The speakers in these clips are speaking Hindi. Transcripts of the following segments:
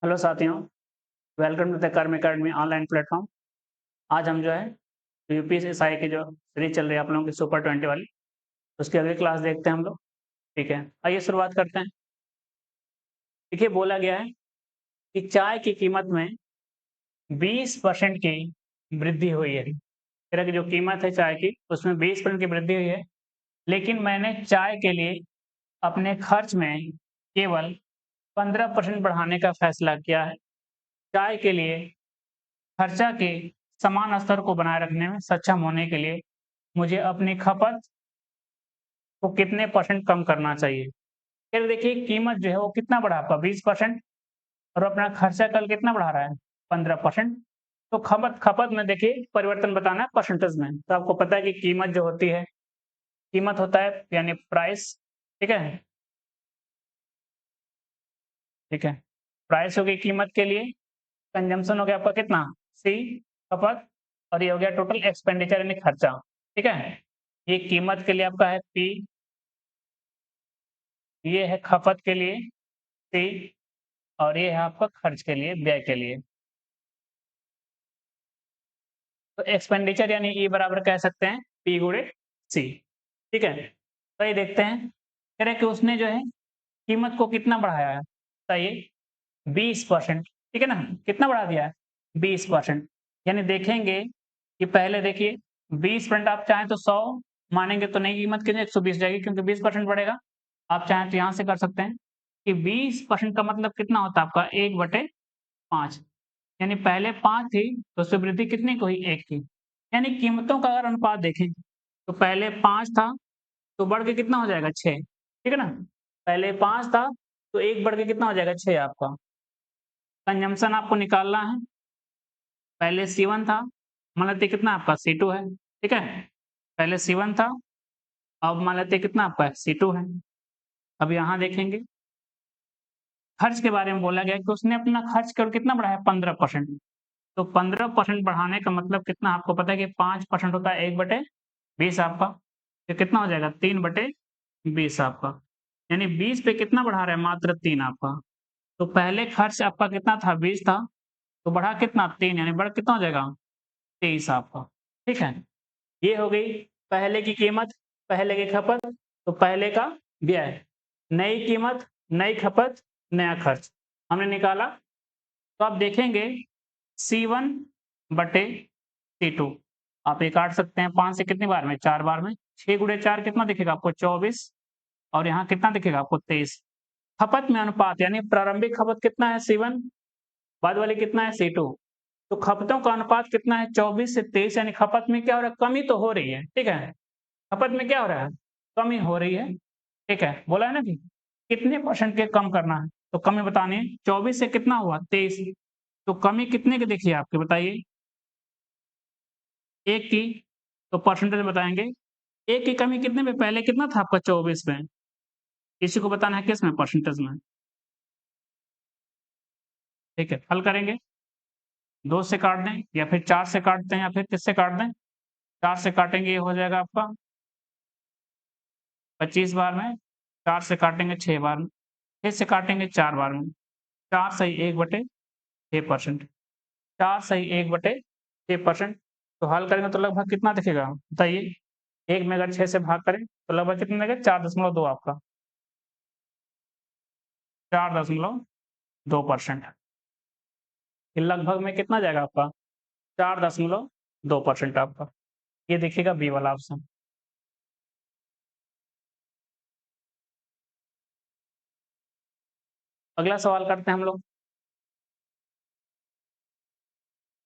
हेलो साथियों, वेलकम टू द कर्म अकेडमी ऑनलाइन प्लेटफॉर्म। आज हम जो है यूपीएससी की जो सीरीज चल रही है आप लोगों की सुपर 20 वाली, उसकी अगली क्लास देखते हैं हम लोग। ठीक है, आइए शुरुआत करते हैं। देखिए, बोला गया है कि चाय की कीमत में 20% की वृद्धि हुई है। तरह की जो कीमत है चाय की, उसमें 20% की वृद्धि हुई है, लेकिन मैंने चाय के लिए अपने खर्च में केवल 15% बढ़ाने का फैसला किया है। चाय के लिए खर्चा के समान स्तर को बनाए रखने में सक्षम होने के लिए मुझे अपनी खपत को कितने परसेंट कम करना चाहिए। फिर देखिए, कीमत जो है वो कितना बढ़ा आपका 20% और अपना खर्चा कल कितना बढ़ा रहा है 15%। तो खपत खपत में देखिए परिवर्तन बताना है परसेंटेज में। तो आपको पता है कि कीमत जो होती है, कीमत होता है यानी प्राइस। ठीक है, ठीक है, प्राइस हो गई कीमत के लिए, कंजम्पशन हो गया आपका कितना सी खपत, और ये हो गया टोटल एक्सपेंडिचर यानी खर्चा। ठीक है, ये कीमत के लिए आपका है पी, ये है खपत के लिए सी, और ये है आपका खर्च के लिए व्यय के लिए। तो एक्सपेंडिचर यानी ई बराबर कह सकते हैं पी गुणे सी। ठीक है, तो ये देखते हैं, कह रहे कि उसने जो है कीमत को कितना बढ़ाया है, बताइए 20%। ठीक है ना, कितना बढ़ा दिया है 20%। यानी देखेंगे कि पहले देखिए 20% आप चाहें तो 100 मानेंगे तो नई कीमत कितनी 120 जाएगी, क्योंकि 20% बढ़ेगा। आप चाहें तो यहाँ से कर सकते हैं कि 20% का मतलब कितना होता है आपका 1/5। यानी पहले 5 थी तो उससे वृद्धि कितनी की हुई 1 की। यानी कीमतों का अगर अनुपात देखें तो पहले 5 था तो बढ़ के कितना हो जाएगा 6। ठीक है ना, पहले 5 था तो 1 बढ़ के कितना हो जाएगा 6 आपका। कंजम्पशन आपको निकालना है, पहले C1 था, मान लेते हैं कितना आपका C2 है। ठीक है, पहले C1 था, अब मान लेते हैं कितना आपका C2 है। अब यहाँ देखेंगे खर्च के बारे में बोला गया कि उसने अपना खर्च केवल कितना बढ़ाया 15%। तो 15% बढ़ाने का मतलब कितना आपको पता है कि 5% होता है 1/20 आपका। तो कितना हो जाएगा 3/20 आपका। यानी 20 पे कितना बढ़ा रहा है मात्र 3 आपका। तो पहले खर्च आपका कितना था 20 था, तो बढ़ा कितना 3, यानी बढ़ कितना हो जाएगा 23 आपका। ठीक है, ये हो गई पहले की कीमत, पहले की खपत, तो पहले का व्यय। नई कीमत, नई खपत, नया खर्च हमने निकाला। तो आप देखेंगे C1 बटे C2, आप ये काट सकते हैं 5 से कितनी बार में 4 बार में, 6 गुणे 4 कितना दिखेगा आपको 24, और यहाँ कितना दिखेगा आपको 23। खपत में अनुपात यानी प्रारंभिक खपत कितना है C1, बाद वाली कितना है C2। तो खपतों का अनुपात कितना है 24 से 23, यानी खपत में क्या हो रहा है कमी तो हो रही है। ठीक है, खपत में क्या हो रहा है कमी हो रही है। ठीक है, बोला है ना कि कितने परसेंट के कम करना है, तो कमी बतानी है। 24 से कितना हुआ 23, तो कमी कितने की देखिए आपके बताइए 1 की। तो परसेंटेज बताएंगे 1 की कमी कितने में, पहले कितना था आपका 24 में, इसी को बताना है किस में परसेंटेज में। ठीक है, हल करेंगे, 2 से काट दें या फिर 4 से काटते हैं या फिर किससे काट दें, 4 से काटेंगे ये हो जाएगा आपका 25 बार में, 4 से काटेंगे 6 बार में, 6 से काटेंगे 4 बार में। 4 सही 1/6%, 4 सही 1/6%। तो हल करेंगे तो लगभग कितना दिखेगा बताइए, 1 में अगर 6 से भाग करें तो लगभग कितना देगा 4.2 आपका, 4.2%। ये लगभग में कितना जाएगा आपका 4.2% आपका। ये देखिएगा बी वाला ऑप्शन। अगला सवाल करते हैं हम लोग।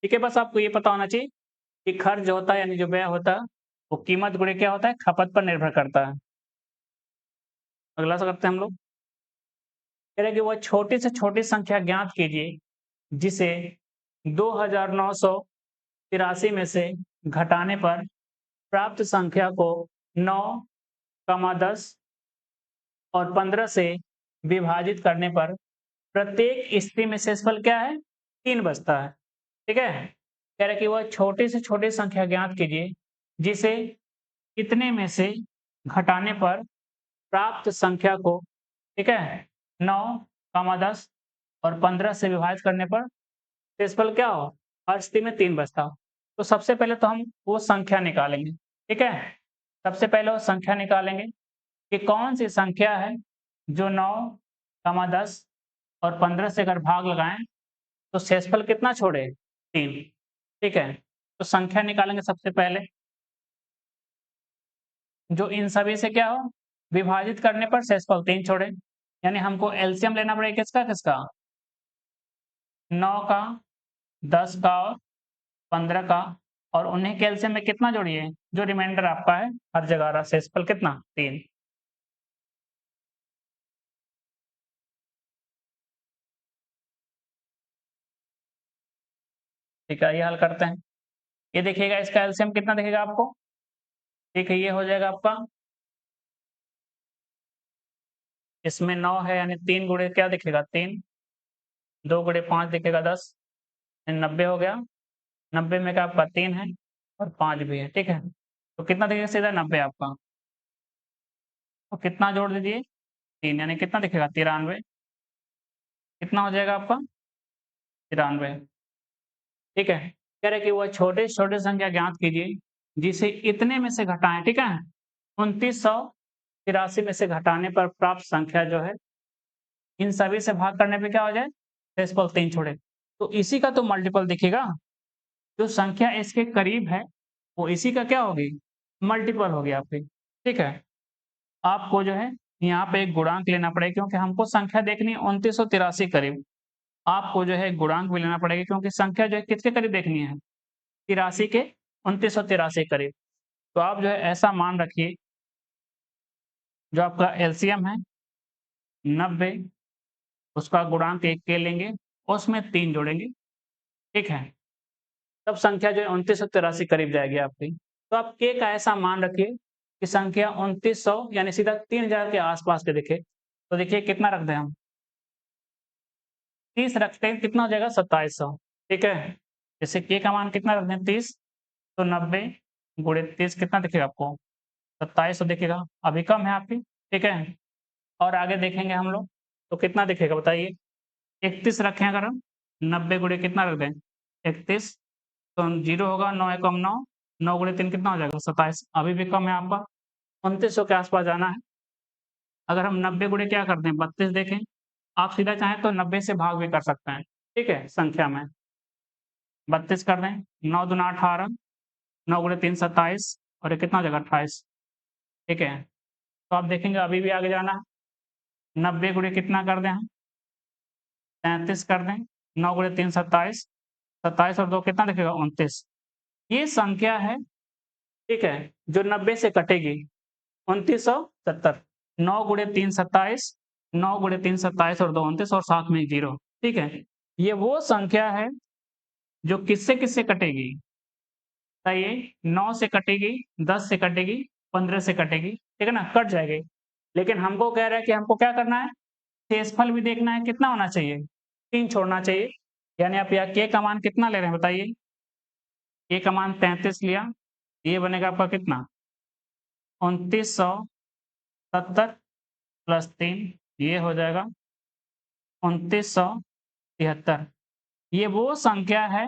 ठीक है, बस आपको ये पता होना चाहिए कि खर्च जो होता है यानी जो व्यय होता है वो कीमत गुणे क्या होता है खपत पर निर्भर करता है। अगला सा करते हैं हम लोग, कह रहे हैं कि वह छोटी से छोटी संख्या ज्ञात कीजिए जिसे 2983 में से घटाने पर प्राप्त संख्या को 9, 10 और 15 से विभाजित करने पर प्रत्येक स्थिति में शेषफल क्या है 3 बचता है। ठीक है, कह रहे कि वह छोटी से छोटी संख्या ज्ञात कीजिए जिसे कितने में से घटाने पर प्राप्त संख्या को, ठीक है, 9, 10 और 15 से विभाजित करने पर शेषफल क्या हो, हर स्थिति में 3 बचता हो। तो सबसे पहले तो हम वो संख्या निकालेंगे, ठीक है। सबसे पहले वो संख्या निकालेंगे कि कौन सी संख्या है जो 9, 10 और 15 से अगर भाग लगाएं तो शेषफल कितना छोड़े, 3, ठीक है। तो संख्या निकालेंगे सबसे पहले, जो इन सभी से क्या हो, विभाजित करने पर शेषफल 3 छोड़े, यानी हमको एलसीएम लेना पड़ेगा किसका किसका, 9 का, 10 का और 15 का, और उन्हें के एलसीएम में कितना जोड़िए, जो रिमाइंडर आपका है हर जगह रहा, शेषफल कितना, 3। ठीक है, ये हल करते हैं। ये देखिएगा इसका एलसीएम कितना दिखेगा आपको, ठीक है, ये हो जाएगा आपका, इसमें 9 है यानी 3 गुणे क्या दिखेगा, 3, 2 गुणे 5 दिखेगा 10, 90 हो गया। 90 में क्या आपका 3 है और 5 भी है, ठीक है। तो कितना दिखेगा सीधा 90 आपका, तो कितना जोड़ दीजिए, 3, यानी कितना दिखेगा 93, कितना हो जाएगा आपका 93, ठीक है। कह रहे कि वह छोटे से छोटे संख्या ज्ञात कीजिए जिसे इतने में से घटाएं, ठीक है। 2983 में से घटाने पर प्राप्त संख्या जो है इन सभी से भाग करने पे क्या हो जाए, शेषफल 3 छोड़े। तो इसी का तो मल्टीपल दिखेगा, जो संख्या इसके करीब है वो इसी का क्या होगी, मल्टीपल होगी आपकी, ठीक है। आपको जो है यहाँ पे एक गुणांक लेना पड़ेगा, क्योंकि हमको संख्या देखनी है 2983 करीब। आपको जो है गुणांक भी लेना पड़ेगा, क्योंकि संख्या जो है किसके करीब देखनी है, 83 के, 2983 करीब। तो आप जो है ऐसा मान रखिए, जो आपका एलसीएम है 90, उसका गुणांक 1 के लेंगे, उसमें 3 जोड़ेंगे, ठीक है। तब संख्या जो है 2983 करीब जाएगी आपकी। तो आप के का ऐसा मान रखिए कि संख्या 2900 यानी सीधा 3000 के आसपास के दिखे। तो देखिए कितना रख दें हम, 30 रखते हैं, कितना हो जाएगा 2700, ठीक है। जैसे के का मान कितना रख दें 30, तो 90 गुणे 30 कितना दिखेगा आपको, 2700 दिखेगा, अभी कम है आपकी, ठीक है। और आगे देखेंगे हम लोग तो कितना दिखेगा बताइए, 31 रखें अगर हम, 90 गुणे कितना रख दें 31, तो 0 होगा, 9 एकम 9, 9 गुणे 3 कितना हो जाएगा 27, अभी भी कम है आपका, 2900 के आसपास जाना है। अगर हम 90 गुणे क्या कर दें 32 देखें, आप सीधा चाहें तो 90 से भाग भी कर सकते हैं, ठीक है। संख्या में 32 कर दें, 9 दूना 18, 9 गुणे 3 27, और ये कितना हो जाएगा 28, ठीक है। तो आप देखेंगे अभी भी आगे जाना है, 90 गुणे कितना कर दें हम, 33 कर दें, 9 गुणे 3 27, 27 और 2 कितना दिखेगा 29। ये संख्या है, ठीक है, जो 90 से कटेगी, 2970, 9 गुणे 3 27, 9 गुणे 3 27 और 2 29 और साथ में 0, ठीक है। ये वो संख्या है जो किससे किससे कटेगी, बताइए, 9 से कटेगी, 10 से कटेगी, 15 से कटेगी, ठीक है ना, कट जाएगी। लेकिन हमको कह रहा है कि हमको क्या करना है, शेषफल भी देखना है, कितना होना चाहिए, 3 छोड़ना चाहिए। यानी आप यहाँ के का मान कितना ले रहे हैं बताइए, के का मान 33 लिया, ये बनेगा आपका कितना 2970 प्लस 3, ये हो जाएगा 2973। ये वो संख्या है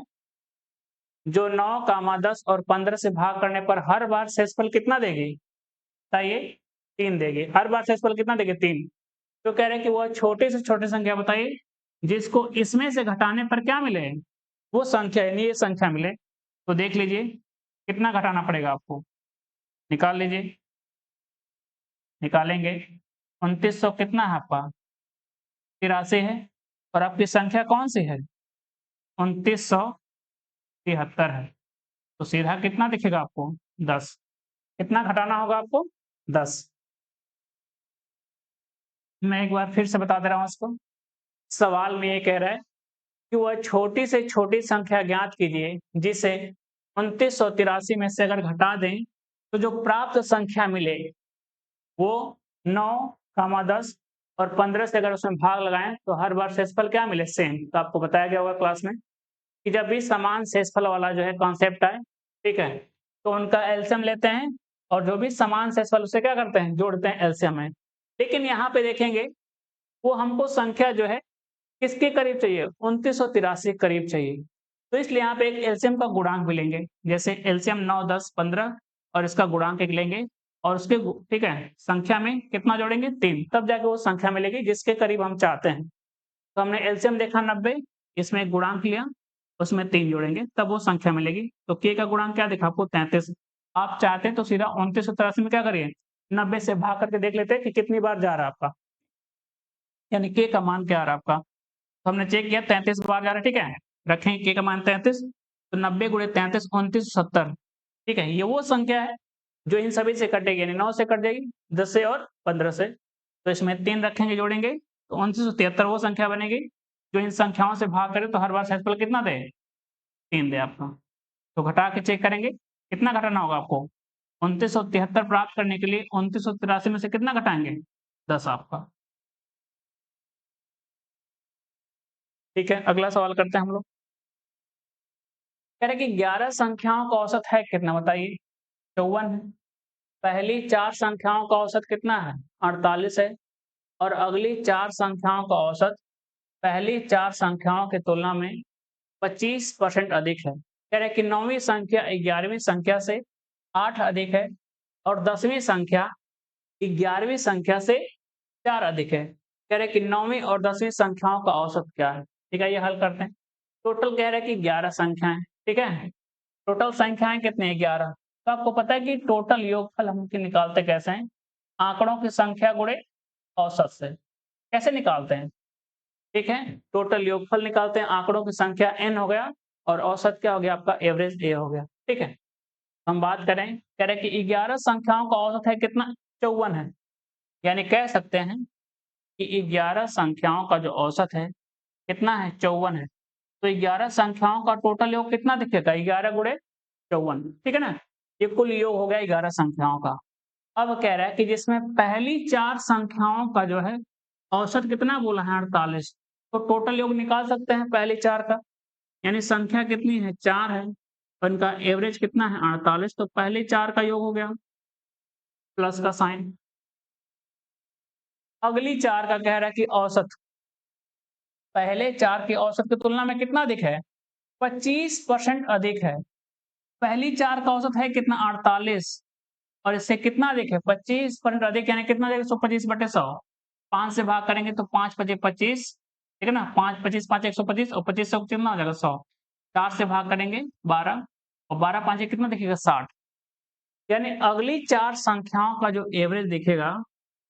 जो 9, 10 और 15 से भाग करने पर हर बार शेषफल कितना देगी, बताइए, 3 देगी। हर बार शेषफल कितना देगी, 3। तो कह रहे हैं कि वह छोटे से छोटे संख्या बताइए जिसको इसमें से घटाने पर क्या मिले, वो संख्या यानी ये संख्या मिले। तो देख लीजिए कितना घटाना पड़ेगा आपको, निकाल लीजिए, निकालेंगे 2900 कितना है आपका 83 है, और आपकी संख्या कौन सी है 2973 है। तो सीधा कितना दिखेगा आपको 10, कितना घटाना होगा आपको 10। मैं एक बार फिर से बता दे रहा हूँ इसको, सवाल में ये कह रहा है कि वह छोटी से छोटी संख्या ज्ञात कीजिए जिसे 2983 में से अगर घटा दें तो जो प्राप्त संख्या मिले वो 9, 10 और 15 से अगर उसमें भाग लगाएं तो हर बार शेषफल क्या मिले, सेम। तो आपको बताया गया होगा क्लास में कि जब भी समान शेषफल वाला जो है कॉन्सेप्ट आए, ठीक है, तो उनका एलसीएम लेते हैं और जो भी समान शेषफल उसे क्या करते हैं, जोड़ते हैं एलसीएम में। लेकिन यहाँ पे देखेंगे वो हमको संख्या जो है किसके करीब चाहिए, 2983 के करीब चाहिए। तो इसलिए यहाँ पे एक एलसीएम का गुणांक भी लेंगे, जैसे एलसीएम 9, 10, 15 और इसका गुणांक एक लेंगे और उसके ठीक है संख्या में कितना जोड़ेंगे 3, तब जाके वो संख्या मिलेगी जिसके करीब हम चाहते हैं। तो हमने एलसीएम देखा 90, इसमें एक गुणांक लिया, उसमें 3 जोड़ेंगे तब वो संख्या मिलेगी। तो के का गुणांक क्या दिखा आपको 33। आप चाहते हैं तो सीधा 2983 में क्या करिए 90 से भाग करके देख लेते हैं कि कितनी बार जा रहा है आपका, यानी के का मान क्या आ रहा है आपका। तो हमने चेक किया 33 बार जा रहा है, ठीक है, रखें के का मान 33, तो 90 गुणे 33 2970, ठीक है, ये वो संख्या है जो इन सभी से कटेगी, यानी 9 से कट जाएगी, 10 से और 15 से। तो इसमें 3 रखेंगे जोड़ेंगे तो 2973 वो संख्या बनेगी जो इन संख्याओं से भाग करे तो हर बार सेक्सफल कितना दे 3 दे आपका। तो घटा के चेक करेंगे कितना घटाना होगा आपको, 2973 प्राप्त करने के लिए 2983 में से कितना घटाएंगे 10 आपका। ठीक है, अगला सवाल करते हैं हम लोग। कह रहे कि 11 संख्याओं का औसत है कितना बताइए, 54 है। पहली 4 संख्याओं का औसत कितना है 48 है और अगली 4 संख्याओं का औसत पहली 4 संख्याओं की तुलना में 25% अधिक है। कह रहे कि 9वीं संख्या 11वीं संख्या से 8 अधिक है और 10वीं संख्या 11वीं संख्या से 4 अधिक है। कह रहे कि 9वीं और 10वीं संख्याओं का औसत क्या है। ठीक है, ये हल करते हैं। टोटल कह रहे हैं कि 11 संख्याएं, ठीक है, टोटल संख्याएं कितनी है 11। तो आपको पता है कि टोटल योगफल हम निकालते कैसे हैं, आंकड़ों की संख्या गुणे औसत से। कैसे निकालते हैं, ठीक है, टोटल योगफल निकालते हैं, आंकड़ों की संख्या n हो गया और औसत क्या हो गया आपका एवरेज a हो गया। ठीक है, हम बात करें, कह रहे कि 11 संख्याओं का औसत है कितना 54 है, यानी कह सकते हैं कि 11 संख्याओं का जो औसत है कितना है 54 है। तो 11 संख्याओं का टोटल योग कितना दिखेगा 11 गुणे 54, ठीक है ना, ये कुल योग हो गया 11 संख्याओं का। अब कह रहा है कि जिसमें पहली 4 संख्याओं का जो है औसत कितना बोला है 48, तो टोटल योग निकाल सकते हैं पहली 4 का, यानी संख्या कितनी है 4 है और इनका एवरेज कितना है 48, तो पहले 4 का योग हो गया प्लस का साइन। अगली 4 का कह रहा है कि औसत पहले 4 की औसत की तुलना में कितना अधिक है 25% अधिक है। पहली 4 का औसत है कितना 48 और इससे कितना अधिक है 25% अधिक, यानी कितना देगा 125/100, 5 से भाग करेंगे तो 5 पचे 25, ठीक है ना, 5 25 5 125 और 25 से कितना हो जाएगा 100, 4 से भाग करेंगे 12 और 12 5 कितना दिखेगा 60, यानी अगली 4 संख्याओं का जो एवरेज दिखेगा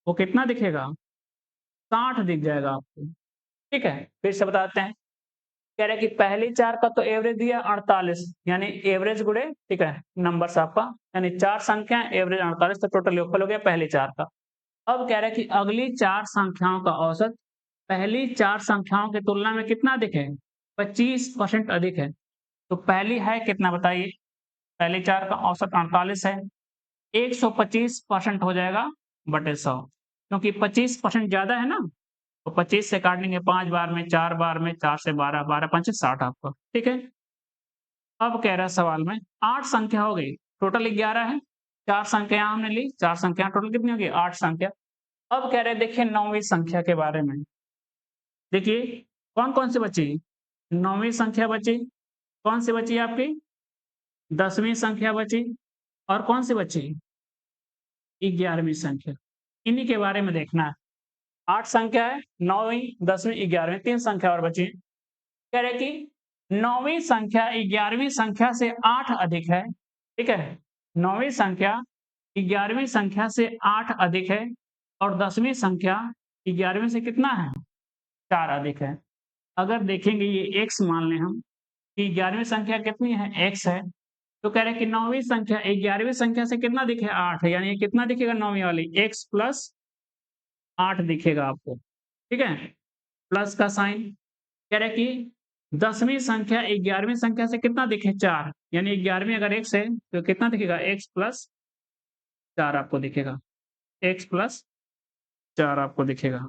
वो कितना दिखेगा 60 दिख जाएगा आपको। ठीक है, फिर से बताते हैं, कह रहे हैं कि पहली 4 का तो एवरेज दिया 48, यानी एवरेज गुणे, ठीक है, नंबर्स आपका, यानी 4 संख्या एवरेज 48, तो टोटल योगफल हो गया पहली 4 का। अब कह रहे हैं कि अगली 4 संख्याओं का औसत पहली 4 संख्याओं की तुलना में कितना अधिक है 25% अधिक है। तो पहली है कितना बताइए, पहली 4 का औसत 48 है, 125% हो जाएगा बटे 100, क्योंकि 25% ज्यादा है ना, तो 25 से काटेंगे 5 बार में, 4 बार में, 4 से 12, 12 5 60 आपको। ठीक है, अब कह रहा है सवाल में 8 संख्या हो गई, टोटल 11 है, 4 संख्या हमने ली, 4 संख्या टोटल कितनी होगी 8 संख्या। अब कह रहे हैं देखिए 9वीं संख्या के बारे में, देखिए कौन कौन सी बची, 9वीं संख्या बची, कौन सी बची आपकी 10वीं संख्या बची और कौन सी बची 11वीं संख्या, इन्हीं के बारे में देखना है। 8 संख्या है, 9वीं 10वीं 11वीं, 3 संख्या और बची। कह रहे कि 9वीं संख्या 11वीं संख्या से 8 अधिक है, ठीक है, 9वीं संख्या 11वीं संख्या से 8 अधिक है और 10वीं संख्या 11वीं से कितना है 4 अधिक है। अगर देखेंगे ये x मान लें हम कि 11वीं संख्या कितनी है x है, तो कह रहे हैं कि 9वीं संख्या 11वीं संख्या से कितना दिखे 8 है, यानी ये कितना दिखेगा 9वीं वाली x प्लस 8 दिखेगा आपको। ठीक है, प्लस का साइन। कह रहे कि 10वीं संख्या 11वीं संख्या से कितना दिखे 4, यानी 11वीं अगर x है तो कितना दिखेगा x प्लस 4 आपको दिखेगा, x प्लस 4 आपको दिखेगा।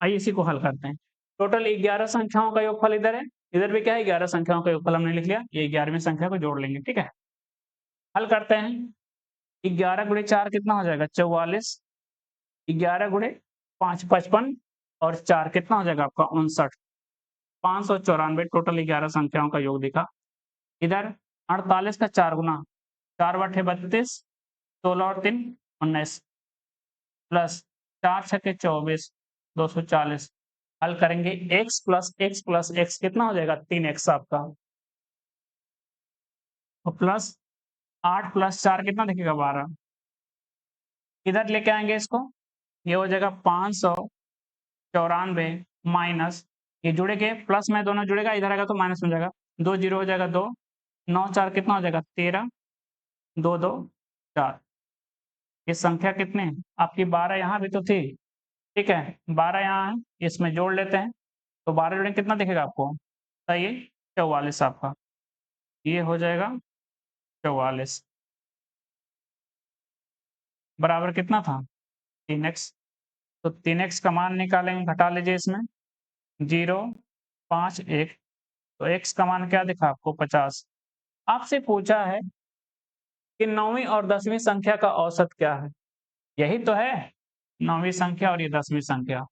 आइए इसी को हल करते हैं। टोटल 11 संख्याओं का योगफल इधर है, इधर भी क्या है 11 संख्याओं का योगफल हमने लिख लिया, ये 11वीं संख्या को जोड़ लेंगे। ठीक है, हल करते हैं। 11 गुणे 4 कितना हो जाएगा 44, 11 गुणे 5 55 और 4 कितना हो जाएगा आपका 59, 594 टोटल 11 संख्याओं का योग दिखा। इधर 48 का 4 गुना, 4 बटे 32, 16 और 3 19 प्लस 4 छके 24, 240। हल करेंगे x plus x plus x कितना हो जाएगा 3x आपका, और प्लस 8 प्लस 4 कितना दिखेगा 12। इधर लेके आएंगे इसको, ये हो जाएगा 594 माइनस, ये जुड़ेंगे प्लस में दोनों जुड़ेगा, इधर आएगा तो माइनस में जाएगा, 2 जीरो हो जाएगा 2, 9 4 कितना हो जाएगा 13, 2 2 4। ये संख्या कितने हैं आपकी 12 यहाँ भी तो थी, ठीक है 12 यहाँ है, इसमें जोड़ लेते हैं तो 12 जोड़ेंगे कितना दिखेगा आपको, सही है 44 आपका, ये हो जाएगा 44 बराबर कितना था 3x। तो 3x का मान निकालेंगे, घटा लीजिए इसमें 0 5 1, तो x का मान क्या दिखा आपको 50। आपसे पूछा है कि 9वीं और 10वीं संख्या का औसत क्या है, यही तो है 9वीं संख्या और ये 10वीं संख्या,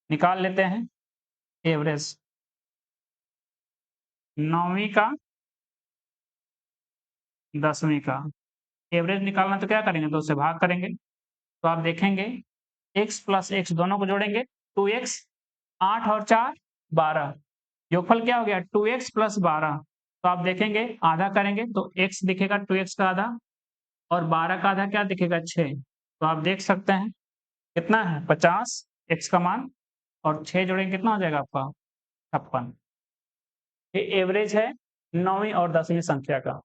निकाल लेते हैं एवरेज 9वीं का 10वीं का एवरेज निकालना, तो क्या करेंगे 2 से भाग करेंगे, तो आप देखेंगे x प्लस x दोनों को जोड़ेंगे 2x, 8 और 4 12, योगफल क्या हो गया 2x प्लस 12, तो आप देखेंगे आधा करेंगे तो x दिखेगा 2x का आधा, और 12 का आधा क्या दिखेगा 6, तो आप देख सकते हैं कितना है 50 x का मान, और 6 जोड़ेंगे कितना हो जाएगा आपका 56। ये एवरेज है 9वीं और 10वीं संख्या का।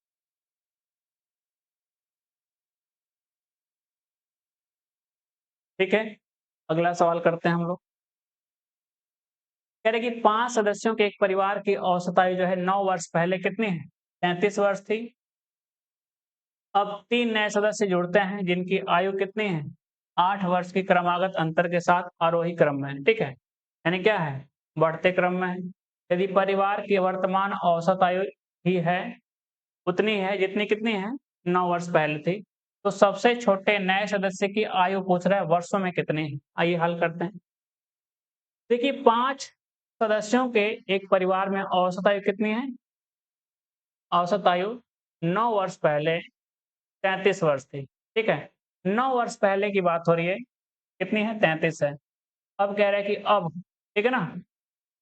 ठीक है, अगला सवाल करते हैं हम लोग। कह रहे कि 5 सदस्यों के एक परिवार की औसत आयु जो है 9 वर्ष पहले कितनी है 33 वर्ष थी। अब 3 नए सदस्य जुड़ते हैं जिनकी आयु कितनी है 8 वर्ष की क्रमागत अंतर के साथ आरोही क्रम में है, ठीक है, यानी क्या है बढ़ते क्रम में है। यदि परिवार की वर्तमान औसत आयु ही है उतनी है जितनी कितनी है 9 वर्ष पहले थी, तो सबसे छोटे नए सदस्य की आयु पूछ रहा है वर्षों में कितनी है। आइए हल करते हैं। देखिए 5 सदस्यों के एक परिवार में औसत आयु कितनी है, औसत आयु 9 वर्ष पहले 33 वर्ष थी, ठीक है 9 वर्ष पहले की बात हो रही है, कितनी है 33 है। अब कह रहे हैं कि अब ठीक है ना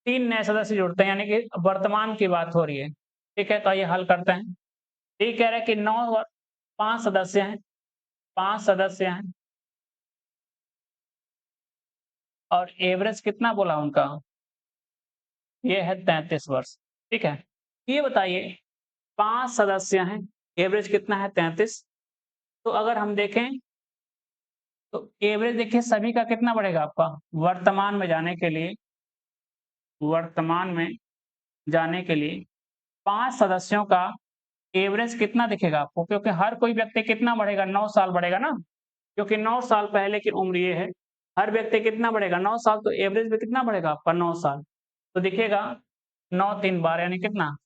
3 नए सदस्य जुड़ते हैं यानी कि वर्तमान की बात हो रही है, ठीक है, तो आइए हल करते हैं। ये कह रहे हैं कि 5 सदस्य हैं, 5 सदस्य हैं और एवरेज कितना बोला उनका, ये है 33 वर्ष, ठीक है। ये बताइए 5 सदस्य हैं, एवरेज कितना है 33, तो अगर हम देखें तो एवरेज देखिए सभी का कितना बढ़ेगा आपका वर्तमान में जाने के लिए, वर्तमान में जाने के लिए 5 सदस्यों का एवरेज कितना दिखेगा आपको, क्योंकि हर कोई व्यक्ति कितना बढ़ेगा 9 साल बढ़ेगा ना, क्योंकि 9 साल पहले की उम्र ये है, हर व्यक्ति कितना बढ़ेगा 9 साल, तो एवरेज भी कितना बढ़ेगा आपका 9 साल, तो दिखेगा 9 3 12 यानी कितना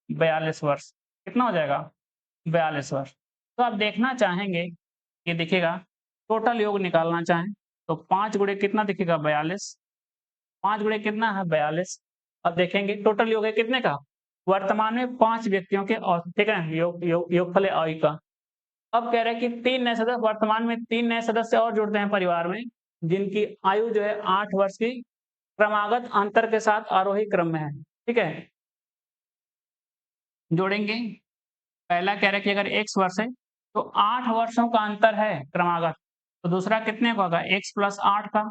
42 वर्ष, कितना हो जाएगा 42 वर्ष। तो आप देखना चाहेंगे, ये दिखेगा टोटल योग निकालना चाहें तो 5 गुणे कितना दिखेगा 42, 5 गुणे कितना है 42। अब देखेंगे टोटल योग है कितने का वर्तमान में 5 व्यक्तियों के, और ठीक है योगफल आयु का। अब कह रहे हैं कि 3 नए सदस्य, वर्तमान में 3 नए सदस्य और जुड़ते हैं परिवार में जिनकी आयु जो है 8 वर्ष की क्रमागत अंतर के साथ आरोही क्रम में है, ठीक है, जोड़ेंगे। पहला कह रहा है कि अगर x वर्ष है तो 8 वर्षों का अंतर है क्रमागत, तो दूसरा कितने का होगा x प्लस 8 का,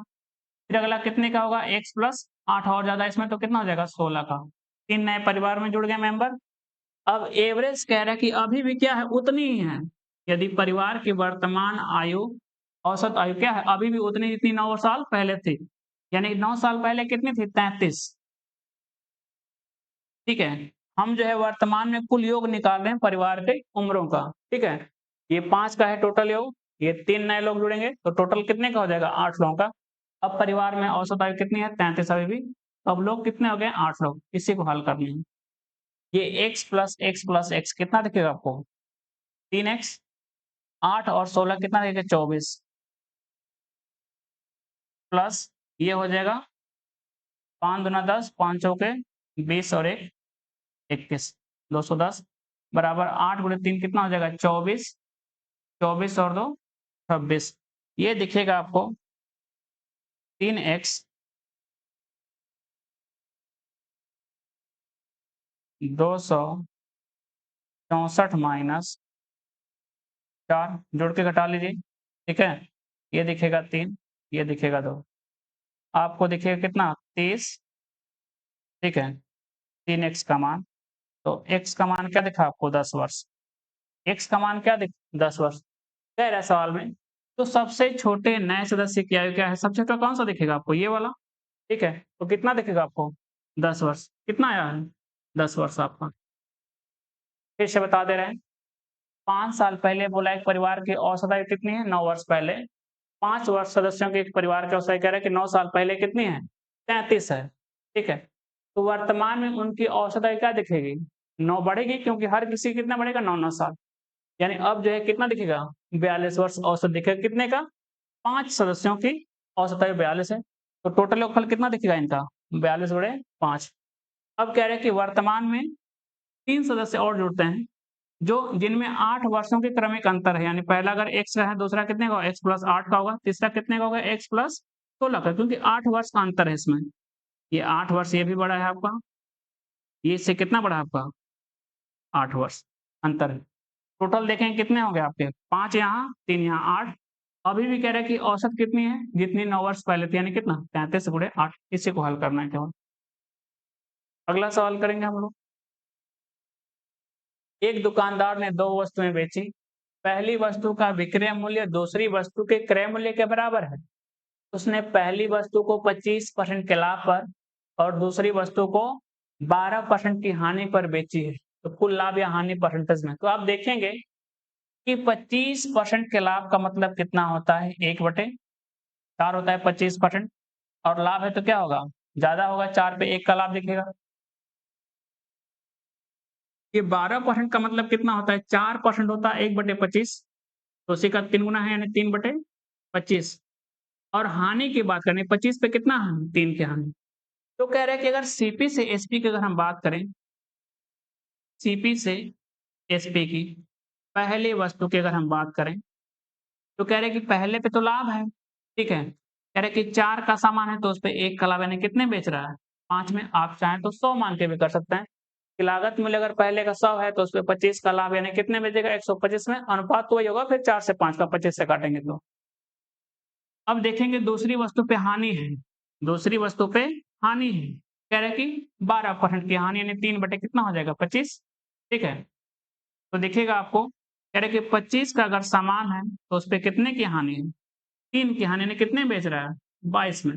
फिर अगला कितने का होगा x प्लस 8 और ज्यादा इसमें तो कितना हो जाएगा 16 का। 3 नए परिवार में जुड़ गए मेंबर। अब एवरेज कह रहा है कि अभी भी क्या है उतनी ही है, यदि परिवार की वर्तमान आयु औसत आयु क्या है अभी भी उतनी जितनी 9 साल पहले थी, यानी 9 साल पहले कितनी थी 33, ठीक है। हम जो है वर्तमान में कुल योग निकाल रहे हैं परिवार के उम्रों का, ठीक है, ये 5 का है टोटल योग, ये 3 नए लोग जुड़ेंगे तो टोटल कितने का हो जाएगा 8 लोगों का। अब परिवार में औसत आयु कितनी है 33 अभी भी, तो अब लोग कितने हो गए 8 लोग, इसी को हल करनी है। ये x plus x plus x कितना दिखेगा आपको 3x, 8 और 16 कितना देगा 24 प्लस ये हो जाएगा 5 दूना 10, 5 चौके 20 और 1 21 210 बराबर 8 गुणे 3 कितना हो जाएगा 24 24 और 2 26 ये दिखेगा आपको 3x 264 माइनस 4 जोड़ के घटा लीजिए, ठीक है। ये दिखेगा 3, ये दिखेगा 2, आपको दिखेगा कितना 30, ठीक है। 3x का मान, तो x का मान क्या दिखा आपको 10 वर्ष, x का मान क्या दिख 10 वर्ष कह रहा है सवाल में। तो सबसे छोटे नए सदस्य की आयु क्या है, सबसे छोटा कौन सा दिखेगा आपको ये वाला, ठीक है। तो कितना दिखेगा आपको 10 वर्ष, कितना आया है 10 वर्ष आपका। फिर से बता दे रहे हैं 5 साल पहले बोला एक परिवार की औसत आयु कितनी है 9 वर्ष पहले, 5 वर्ष सदस्यों के एक परिवार की औसत आयु कह रहा है कि 9 साल पहले कितनी है 33 है, ठीक है। तो वर्तमान में उनकी औसत आयु क्या दिखेगी 9 बढ़ेगी, क्योंकि हर किसी कितना बढ़ेगा 9 साल, यानी अब जो है कितना दिखेगा 42 वर्ष औसत दिखेगा कितने का 5 सदस्यों की औसत आयु 42 है, तो टोटल योगफल कितना दिखेगा इनका 42 बड़े 5। अब कह रहे हैं कि वर्तमान में 3 सदस्य और जुड़ते हैं जो जिनमें 8 वर्षों के क्रमिक अंतर है, यानी पहला अगर x का है दूसरा कितने का x प्लस 8 का होगा, तीसरा कितने का होगा x प्लस 16 का, क्योंकि 8 वर्ष का अंतर है इसमें। ये 8 वर्ष ये भी बड़ा है आपका, ये इससे कितना बड़ा है आपका 8 वर्ष अंतर है। टोटल देखें कितने हो गए आपके 5 यहाँ 3 यहाँ 8, अभी भी कह रहे हैं कि औसत कितनी है जितनी 9 वर्ष पहले थी, यानी कितना 33 गुणे 8, इसी को हल करना है केवल। अगला सवाल करेंगे हम लोग। एक दुकानदार ने 2 वस्तुएं बेची, पहली वस्तु का विक्रय मूल्य दूसरी वस्तु के क्रय मूल्य के बराबर है। उसने पहली वस्तु को 25% के लाभ पर और दूसरी वस्तु को 12% की हानि पर बेची है, तो कुल लाभ या हानि परसेंटेज में। तो आप देखेंगे कि 25% के लाभ का मतलब कितना होता है 1/4 होता है 25%, और लाभ है तो क्या होगा ज्यादा होगा, 4 पे 1 का लाभ दिखेगा। ये 12% का मतलब कितना होता है 4% होता है 1/25, तो उसी का 3 गुना है यानी 3/25। और हानि की बात करें 25 पे कितना है 3 की हानि, तो कह रहे हैं कि अगर सीपी से एसपी की अगर हम बात करें, सीपी से एसपी की पहली वस्तु की अगर हम बात करें, तो कह रहे हैं कि पहले पे तो लाभ है, ठीक है। कह रहे हैं कि 4 का सामान है तो उस पे 1 का लाभ, यानी कितने बेच रहा है 5 में, आप चाहें तो 100 मान के भी कर सकते हैं कि लागत मूल्य अगर पहले का 100 है तो उस पे 25 का लाभ, यानी कितने बेचेगा 125 में, अनुपात तो वही होगा फिर 4 से 5 का 25 से काटेंगे तो। अब देखेंगे दूसरी वस्तु पे हानि है, दूसरी वस्तु पे हानि है, कह रहे हैं कि 12% की हानि, यानी 3 बटे कितना हो जाएगा 25, ठीक है। तो देखिएगा आपको कह रहे हैं कि 25 का अगर सामान है तो उस पे कितने की हानि है 3 की हानि, यानी कितने बेच रहा है 22 में।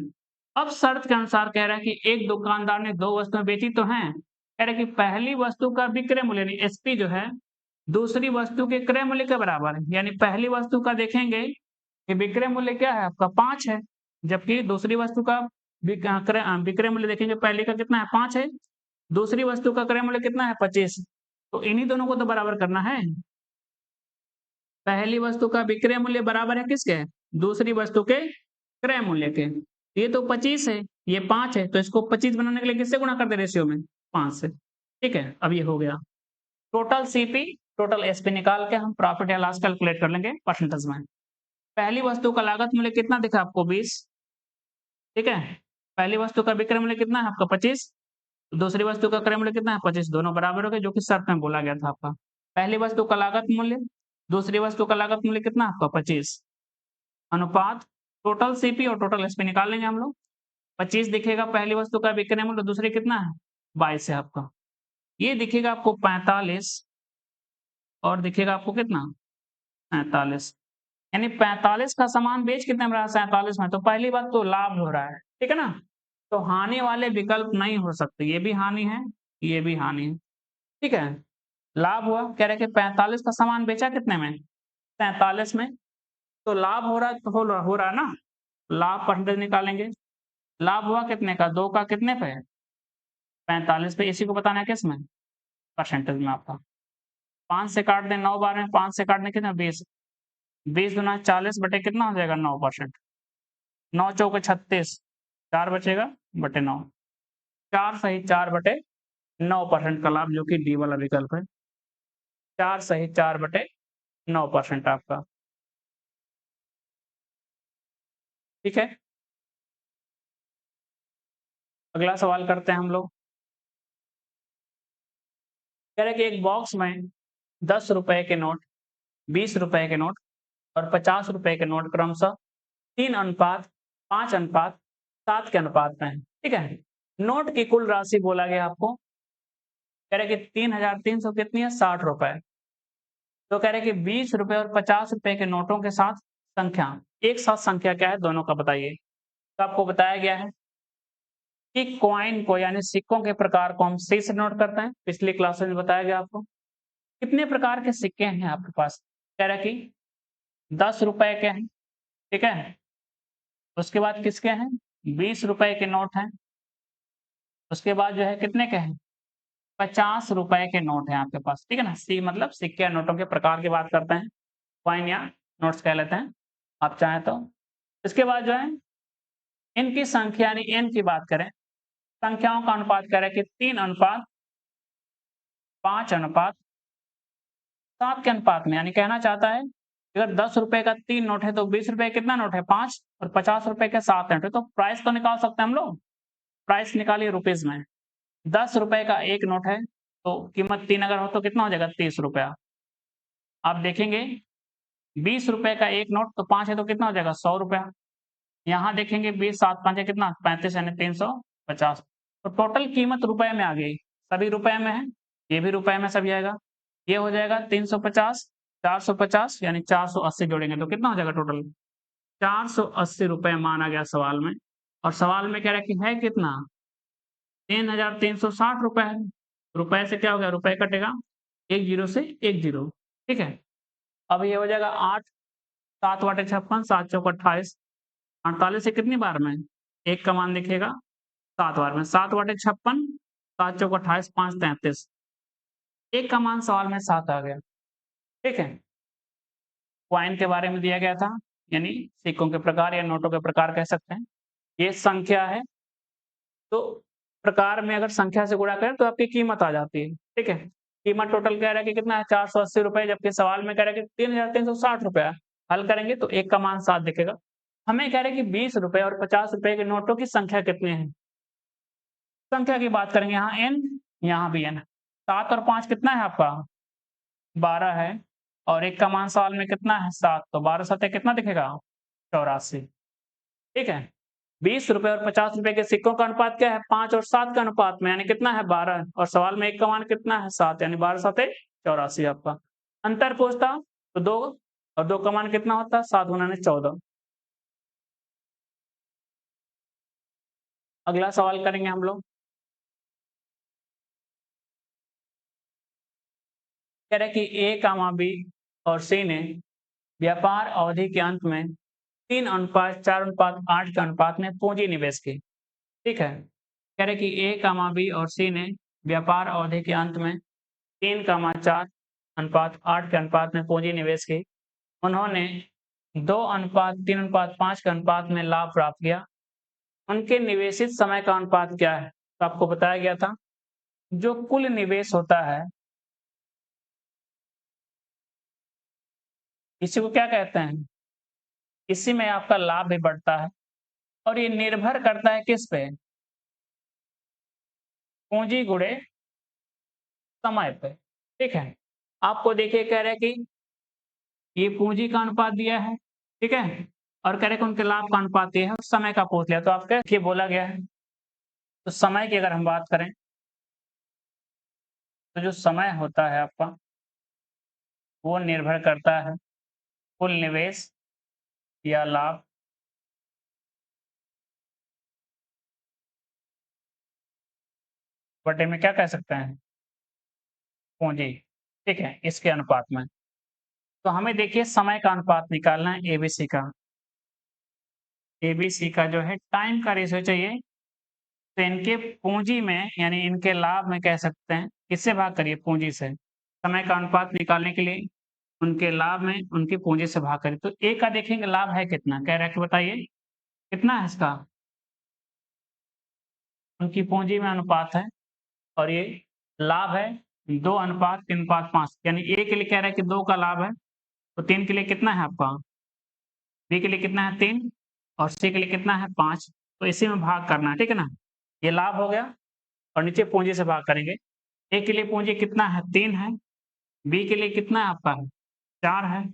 अब शर्त के अनुसार कह रहा है कि एक दुकानदार ने 2 वस्तुएं बेची तो हैं, कह रहे हैं कि पहली वस्तु का विक्रय मूल्य यानी एसपी जो है दूसरी वस्तु के क्रय मूल्य के बराबर है, यानी पहली वस्तु का देखेंगे कि विक्रय मूल्य क्या है आपका 5 है, जबकि दूसरी वस्तु का विक्रय मूल्य देखेंगे पहले का कितना है 5 है, दूसरी वस्तु का क्रय मूल्य कितना है 25, तो इन्हीं दोनों को तो बराबर करना है। पहली वस्तु का विक्रय मूल्य बराबर है किसके दूसरी वस्तु के क्रय मूल्य के, ये तो 25 है ये 5 है, तो इसको 25 बनाने के लिए किससे गुणा कर दे रेशियो में 5 से, ठीक है। अब ये हो गया टोटल सीपी टोटल एसपी निकाल के हम प्रॉफिट या लॉस कैलकुलेट कर लेंगे परसेंटेज में। पहली वस्तु का लागत मूल्य कितना दिखा आपको 20, ठीक है। पहली वस्तु का विक्रय मूल्य कितना है आपका 25, दूसरी वस्तु का क्रय मूल्य कितना है 25, दोनों बराबर हो गए जो कि शर्त में बोला गया था आपका। पहली वस्तु का लागत मूल्य दूसरी वस्तु का लागत मूल्य कितना आपका 25, अनुपात टोटल सीपी और टोटल एसपी निकाल लेंगे हम लोग। 25 दिखेगा पहली वस्तु का विक्रय मूल्य, दूसरी कितना है 22 है आपका, ये दिखेगा आपको 45 और दिखेगा आपको कितना 47, यानी 45 का सामान बेच कितने में रहा 47 में, तो पहली बात तो लाभ हो रहा है, ठीक है ना। तो हानि वाले विकल्प नहीं हो सकते, ये भी हानि है ये भी हानि है, ठीक है। लाभ हुआ कह रहे कि 45 का सामान बेचा कितने में 47 में, तो लाभ हो रहा है तो हो रहा है ना, लाभ परसेंटेज निकालेंगे। लाभ हुआ कितने का 2 का कितने पे 45 पे, इसी को बताना है किस में परसेंटेज में आपका। 5 से काट दें 9 बार में 5 से काटने कितने 20, 20 गुना 40 बटे कितना हो जाएगा 9%। 9 चौके 36, 4 बचेगा बटे 9, 4 सही 4 बटे 9% का लाभ, जो कि डी वाला विकल्प है। 4 सही 4 बटे 9% आपका। ठीक है, अगला सवाल करते हैं हम लोग। कह रहे कि एक बॉक्स में 10 रुपए के नोट, 20 रुपए के नोट और 50 रुपए के नोट क्रमशः 3 अनुपात 5 अनुपात 7 के अनुपात में है। ठीक है, नोट की कुल राशि बोला गया आपको। कह रहे कि 3,300 कितनी है 60 रुपए। तो कह रहे कि 20 रुपए और 50 रुपए के नोटों के साथ संख्या, एक साथ संख्या क्या है दोनों का बताइए। तो आपको बताया गया है कि कॉइन को यानी सिक्कों के प्रकार को हम सी से नोट करते हैं। पिछली क्लास में बताया गया आपको कितने प्रकार के सिक्के हैं आपके पास। कह रहा कि 10 रुपए के हैं, ठीक है। उसके बाद किसके हैं 20 रुपए के नोट हैं। उसके बाद जो है कितने के हैं 50 रुपए के नोट हैं आपके पास, ठीक है ना। सी मतलब सिक्के या नोटों के प्रकार की बात करते हैं, कॉइन या नोट्स कह लेते हैं आप चाहें तो। इसके बाद जो है इनकी संख्या यानी एन की बात करें, संख्याओं का अनुपात कह रहे हैं कि 3 अनुपात 5 अनुपात 7 के अनुपात में, यानी कहना चाहता है अगर 10 रुपए का 3 नोट है तो 20 रुपए कितना नोट है 5 और 50 रुपए के 7 नोट है, तो प्राइस तो निकाल सकते हैं हम लोग। प्राइस निकालिए रुपीज में। 10 रुपए का एक नोट है तो कीमत 3 अगर हो तो कितना हो जाएगा 30 रुपया। आप देखेंगे 20 रुपए का एक नोट तो 5 है तो कितना हो जाएगा 100 रुपया। यहाँ देखेंगे 20 7 5 है कितना 35 यानी 350। तो टोटल कीमत रुपए में आ गई, सभी रुपए में है, ये भी रुपए में सभी आएगा। ये हो जाएगा 350 450 यानी 480 जोड़ेंगे तो कितना हो जाएगा टोटल 480 रुपए माना गया सवाल में। और सवाल में कह रहा है कि है कितना 3,360 रुपए है। रुपए से क्या हो गया रुपए कटेगा, एक जीरो से एक जीरो, ठीक है। अब ये हो जाएगा 8 7 वाटे 56 7 चौक 28, 48 से कितनी बार में एक का मान दिखेगा 7 बार में, 7 वाटे 56 7 चौक 28 5 33, एक का मान सवाल में 7 आ गया। ठीक है, कॉइन के बारे में दिया गया था, यानी सिक्कों के प्रकार या नोटों के प्रकार कह सकते हैं। ये संख्या है, तो प्रकार में अगर संख्या से गुणा करें तो आपकी कीमत आ जाती है। ठीक है, कीमत टोटल कह रहा है कि कितना है 480 रुपए, जबकि सवाल में कह रहा है कि 3,360 रुपया। हल करेंगे तो एक का मान 7 दिखेगा। हमें कह रहे हैं कि 20 रुपए और 50 रुपए के नोटों की संख्या कितनी है। संख्या की बात करेंगे, यहाँ एन यहाँ भी एन। 7 और 5 कितना है आपका 12 है, और एक का मान सवाल में कितना है 7, तो 12 7 कितना दिखेगा 84। ठीक है, 20 रुपए और 50 रुपए के सिक्कों का अनुपात क्या है 5 और 7 का अनुपात में, यानी कितना है 12, और सवाल में एक का मान कितना है 7, यानी 12 7 84 आपका। अंतर पूछता तो 2 और 2 का मान कितना होता 7 गुना 14। अगला सवाल करेंगे हम लोग। कह रहे कि ए कामा बी और सी ने व्यापार अवधि के अंत में 3 अनुपात 4 अनुपात 8 के अनुपात में पूंजी निवेश की। ठीक है, कह रहे कि ए कामा बी और सी ने व्यापार अवधि के अंत में 3,4 अनुपात 8 के अनुपात में पूंजी निवेश की। उन्होंने 2 अनुपात 3 अनुपात 5 के अनुपात में लाभ प्राप्त किया। उनके निवेशित समय का अनुपात क्या है। तो आपको बताया गया था जो कुल निवेश होता है इसी को क्या कहते हैं, इसी में आपका लाभ भी बढ़ता है, और ये निर्भर करता है किस पे, पूंजी गुणे समय पे। ठीक है, आपको देखिए कह रहे हैं कि ये पूंजी का अनुपात दिया है, ठीक है, और कह रहे कि उनके लाभ का अनुपात ये है, और समय का पूछ लिया तो आपके ये बोला गया है। तो समय की अगर हम बात करें तो जो समय होता है आपका वो निर्भर करता है कुल निवेश या लाभ बटे में क्या कह सकते हैं पूंजी। ठीक है, इसके अनुपात में। तो हमें देखिए समय का अनुपात निकालना है एबीसी का। एबीसी का जो है टाइम का रेशियो चाहिए, तो इनके पूंजी में यानी इनके लाभ में कह सकते हैं किससे भाग करिए पूंजी से। समय का अनुपात निकालने के लिए उनके लाभ में उनकी पूंजी से भाग करें। तो ए का देखेंगे लाभ है कितना, कह रहा है कि बताइए कितना है इसका, उनकी पूंजी में अनुपात है और ये लाभ है 2:3:5, यानी ए के लिए कह रहा है कि 2 का लाभ है, तो 3 के लिए कितना है आपका, बी के लिए कितना है 3 और सी के लिए कितना है 5, तो इसी में भाग करना है, ठीक है ना। ये लाभ हो गया और नीचे पूंजी से भाग करेंगे। ए के लिए पूंजी कितना है 3 है, बी के लिए कितना है आपका 4 है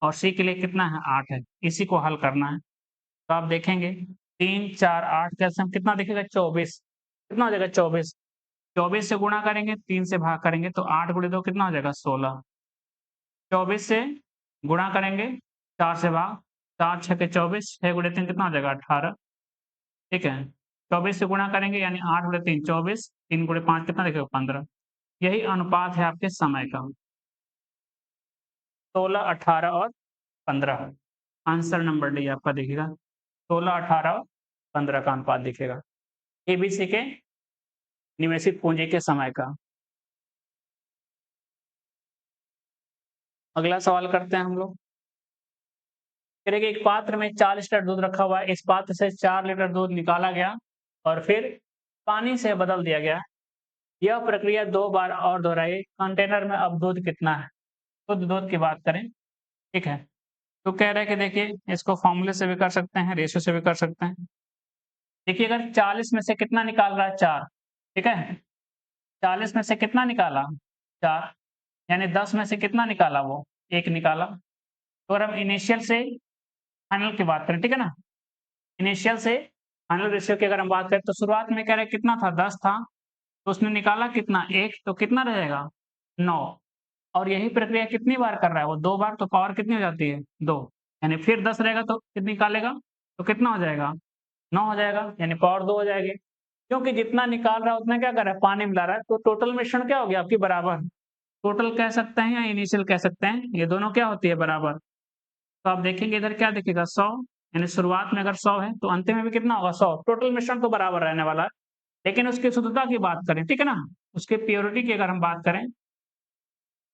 और सी के लिए कितना है 8 है, इसी को हल करना है। तो आप देखेंगे 3, 4, 8 का सम कितना दिखेगा 24, कितना हो जाएगा 24, 24 से गुणा करेंगे 3 से भाग करेंगे तो 8 गुणे 2 कितना हो जाएगा 16, 24 से गुणा करेंगे 4 से भाग, 4 छके 24, 6 गुणे 3 कितना हो जाएगा 18, ठीक है। 24 से गुणा करेंगे यानी 8 गुणे 3 24, 3 गुणे 5 कितना दिखेगा 15, यही अनुपात है आपके समय का, 16, 18 और 15। आंसर नंबर डी आपका दिखेगा 16, 18 और 15 का अनुपात दिखेगा एबीसी के निवेशित पूंजी के समय का। अगला सवाल करते हैं हम लोग। कह रहे कि एक पात्र में 4 लीटर दूध रखा हुआ है, इस पात्र से 4 लीटर दूध निकाला गया और फिर पानी से बदल दिया गया। यह प्रक्रिया 2 बार और दोहराई, कंटेनर में अब दूध कितना है? शुद्ध दूध की बात करें, ठीक है। तो कह रहा है कि देखिए इसको फॉर्मूले से भी कर सकते हैं, रेशियो से भी कर सकते हैं। देखिए अगर 40 में से कितना निकाल रहा है 4, ठीक है, 40 में से कितना निकाला 4, यानी 10 में से कितना निकाला वो 1 निकाला। तो अगर हम इनिशियल से फाइनल की बात करें, ठीक है ना, इनिशियल से फाइनल रेशियो की अगर हम बात करें तो शुरुआत में कह रहे कितना था 10 था, तो उसने निकाला कितना 1, तो कितना रहेगा 9, और यही प्रक्रिया कितनी बार कर रहा है वो 2 बार, तो पावर कितनी हो जाती है 2, यानी फिर 10 रहेगा तो कितनी निकालेगा, तो कितना हो जाएगा 9 हो जाएगा, यानी पावर 2 हो जाएगी। क्योंकि जितना निकाल रहा है उतना क्या कर रहा है पानी मिला रहा है, तो टोटल मिश्रण क्या हो गया आपकी बराबर, टोटल कह सकते हैं या इनिशियल कह सकते हैं, ये दोनों क्या होती है बराबर। तो आप देखेंगे इधर क्या दिखेगा 100, यानी शुरुआत में अगर 100 है तो अंत में भी कितना होगा 100, टोटल मिश्रण तो बराबर रहने वाला है। लेकिन उसकी शुद्धता की बात करें, ठीक है ना, उसके प्योरिटी की अगर हम बात करें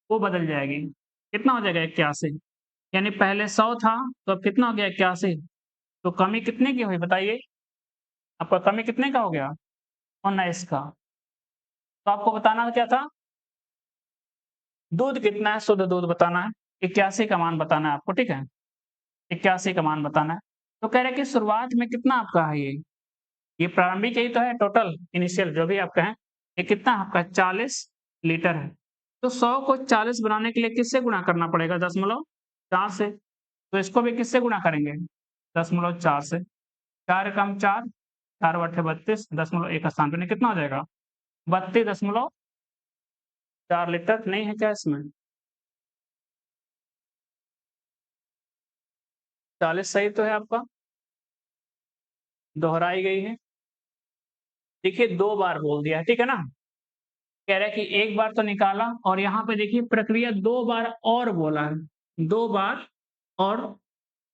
वो बदल जाएगी, कितना हो जाएगा 81, यानी पहले 100 था तो अब कितना हो गया 81, तो कमी कितने की हुई बताइए, आपका कमी कितने का हो गया 19 का। तो आपको बताना क्या था, दूध कितना है, शुद्ध दूध बताना है, 81 का मान बताना है आपको, ठीक है, 81 का मान बताना है। तो कह रहे हैं कि शुरुआत में कितना आपका है ये प्रारंभिक यही तो है, टोटल इनिशियल जो भी आपका है, ये कितना आपका 40 लीटर है। तो 100 को 40 बनाने के लिए किससे गुणा करना पड़ेगा 0.4 से, तो इसको भी किससे गुणा करेंगे 0.4 से, 4 कम 4, 4 बटे 32, 0.1 स्थान पे कितना हो जाएगा 32.4 लीटर, नहीं है क्या इसमें 40 सही तो है आपका, दोहराई गई है। देखिए 2 बार बोल दिया है, ठीक है ना, कह रहा है कि एक बार तो निकाला और यहाँ पे देखिए प्रक्रिया 2 बार और बोला है, 2 बार और,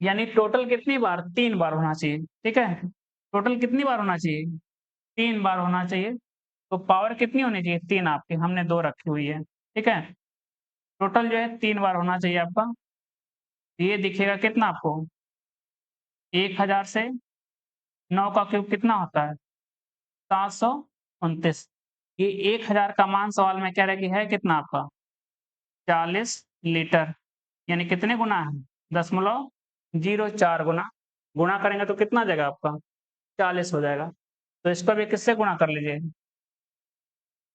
यानी टोटल कितनी बार 3 बार होना चाहिए, ठीक है, टोटल कितनी बार होना चाहिए 3 बार होना चाहिए। तो पावर कितनी होनी चाहिए 3 आपकी, हमने 2 रखी हुई है, ठीक है, टोटल जो है 3 बार होना चाहिए आपका। ये दिखेगा कितना आपको 1000 से 9 का क्यूब कितना होता है 729, ये 1000 का मान सवाल में कह रहा है कि है कितना आपका 40 लीटर, यानी कितने गुना है 0.04 गुना, गुणा करेंगे तो कितना आ जाएगा आपका 40 हो जाएगा। तो इसको भी किससे गुणा कर लीजिए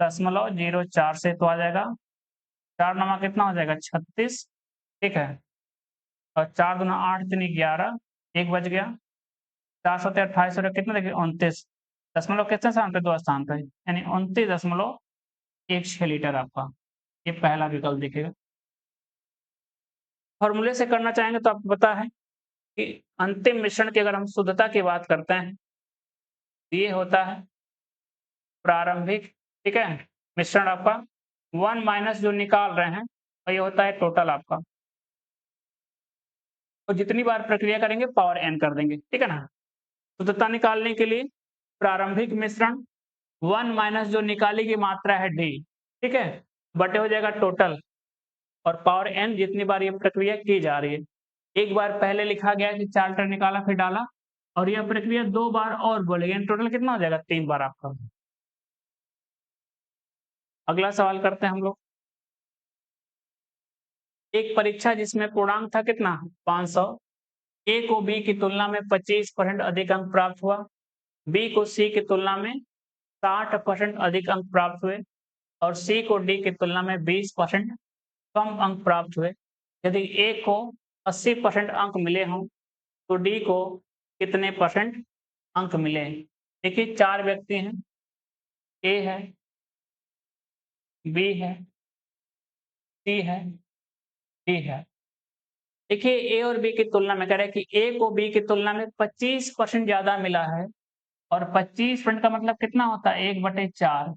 0.04 से, तो आ जाएगा 4 नमा कितना हो जाएगा 36, ठीक है, और 4 दूना 8 3 11, 1 बच गया, 4 सौ 28 और कितना देखिए 29, दशमलव कितने स्थान पे 2 स्थान पे, यानी 29.16 लीटर आपका, ये पहला विकल्प दिखेगा। फॉर्मूले से करना चाहेंगे तो आपको पता है कि अंतिम मिश्रण की अगर हम शुद्धता की बात करते हैं, ये होता है प्रारंभिक, ठीक है, मिश्रण आपका 1 माइनस जो निकाल रहे हैं और ये होता है टोटल आपका, तो जितनी बार प्रक्रिया करेंगे पावर n कर देंगे, ठीक है ना। शुद्धता निकालने के लिए प्रारंभिक मिश्रण 1 माइनस जो निकाली की मात्रा है d, ठीक है, बटे हो जाएगा टोटल, और पावर n जितनी बार ये प्रक्रिया की जा रही है। एक बार पहले लिखा गया कि 4 लीटर निकाला फिर डाला, और यह प्रक्रिया 2 बार और बोलेगी, टोटल कितना हो जाएगा 3 बार आपका। अगला सवाल करते हैं हम लोग। एक परीक्षा जिसमें पूर्णांक था कितना 500, ए को बी की तुलना में 25% अधिक अंक प्राप्त हुआ, बी को सी की तुलना में 60% अधिक अंक प्राप्त हुए और सी को डी की तुलना में 20% कम अंक प्राप्त हुए। यदि ए को 80% अंक मिले हों तो डी को कितने परसेंट अंक मिले। देखिए 4 व्यक्ति हैं, ए है, बी है, सी है, डी है। देखिए ए और बी की तुलना में कह रहे हैं कि ए को बी की तुलना में 25% ज्यादा मिला है, और 25% का मतलब कितना होता है 1/4,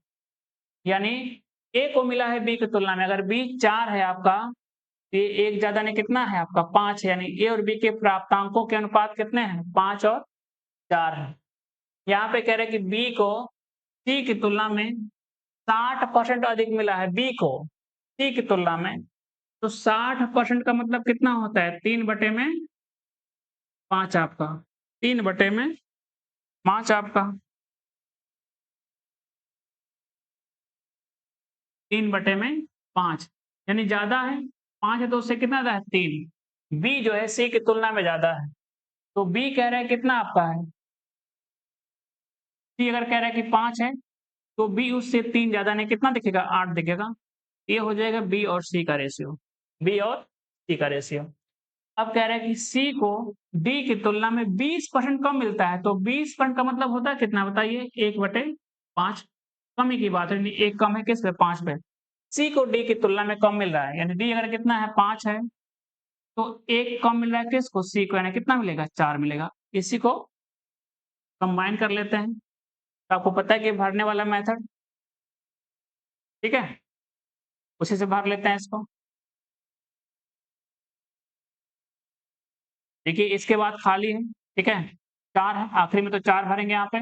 यानी ए को मिला है बी की तुलना में, अगर बी 4 है आपका, ये एक ज्यादा ने कितना है आपका 5 है, यानी ए और बी के प्राप्तांकों के अनुपात कितने हैं 5 और 4 है। यहाँ पे कह रहे हैं कि बी को सी की तुलना में 60% अधिक मिला है, बी को सी की तुलना में, तो 60% का मतलब कितना होता है 3/5 आपका, 3/5 आपका, 3/5 यानी ज्यादा है, 5 है तो उससे कितना ज्यादा है 3। बी जो है सी की तुलना में ज्यादा है, तो बी कह रहा है कितना आपका है, सी अगर कह रहा है कि 5 है तो बी उससे 3 ज्यादा नहीं, कितना दिखेगा 8 दिखेगा। ये हो जाएगा बी और सी का रेशियो, बी और सी का रेशियो। अब कह रहा है कि सी को डी की तुलना में 20% कम मिलता है, तो 20% का मतलब होता है कितना बताइए 1/5, कमी की बात है, एक कम है किस पे 5 पे। सी को डी की तुलना में कम मिल रहा है, यानी डी अगर कितना है 5 है तो एक कम मिल रहा है किसको सी को, यानी कितना मिलेगा 4 मिलेगा। इसी को कंबाइन कर लेते हैं, तो आपको पता है कि भरने वाला मेथड, ठीक है, उसी से भर लेते हैं इसको। देखिए इसके बाद खाली है, ठीक है, 4 है आखिरी में, तो 4 भरेंगे यहाँ पे।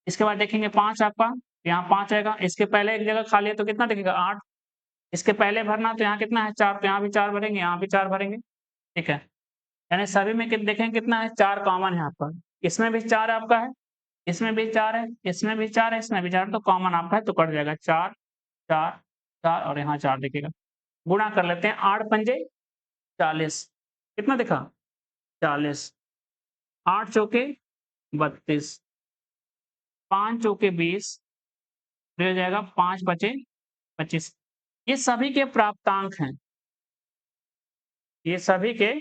इसके बाद देखेंगे 5 आपका, यहाँ 5 आएगा, इसके पहले एक जगह खाली है तो कितना दिखेगा 8, इसके पहले भरना तो यहाँ कितना है 4, तो यहाँ भी 4 भरेंगे, यहाँ भी 4 भरेंगे, ठीक है। यानी सभी में देखें कितना है 4 कॉमन है आपका, इसमें भी 4 आपका है, इसमें भी 4 है, इसमें भी 4 है, इसमें भी 4, तो कॉमन आपका है तो कट जाएगा 4 4 4 और यहाँ 4 दिखेगा। गुणा कर लेते हैं, 8 पंजे 40, कितना दिखा 40, 8 चौके 32, 5 चौके 20, हो जाएगा 5 बचे 25। ये सभी के प्राप्तांक हैं, ये सभी के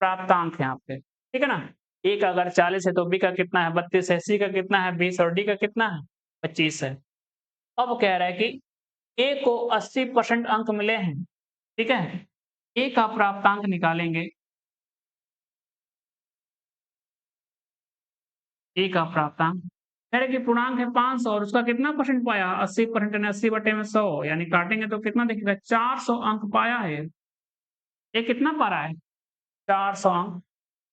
प्राप्तांक हैं आपके, ठीक है ना। ए का अगर 40 है तो बी का कितना है 32 है, सी का कितना है 20 और डी का कितना है 25 है। अब कह रहा है कि ए को 80% अंक मिले हैं, ठीक है, ए का प्राप्तांक निकालेंगे, ए का प्राप्तांक कह रहे कि पूर्णांक है 500 और उसका कितना परसेंट पाया 80%, यानी 80/100, यानी काटेंगे तो कितना दिखेगा 400 अंक पाया है। ये कितना पा रहा है 400 अंक,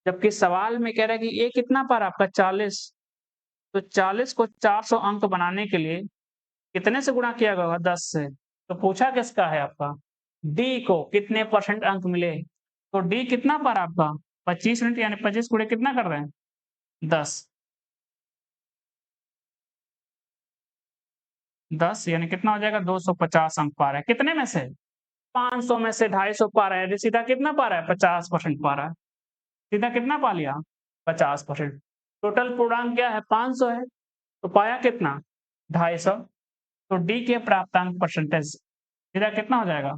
जबकि सवाल में कह रहा है कि ये कितना पा रहा है आपका 40, तो 40 को 400 अंक बनाने के लिए कितने से गुणा किया होगा 10 से, तो पूछा किसका है आपका डी को कितने परसेंट अंक मिले, तो डी कितना पा रहा है आपका 25%, यानी 25 गुणे कितना कर रहे हैं 10, 10 यानी कितना हो जाएगा 250 अंक पा रहा है, कितने में से 500 में से 250 पा रहा है, सीधा कितना पा रहा है 50% पा रहा है, सीधा कितना पा लिया 50%। टोटल पूर्णांक क्या है 500 है, तो पाया कितना 250, तो डी के प्राप्तांक परसेंटेज सीधा कितना हो जाएगा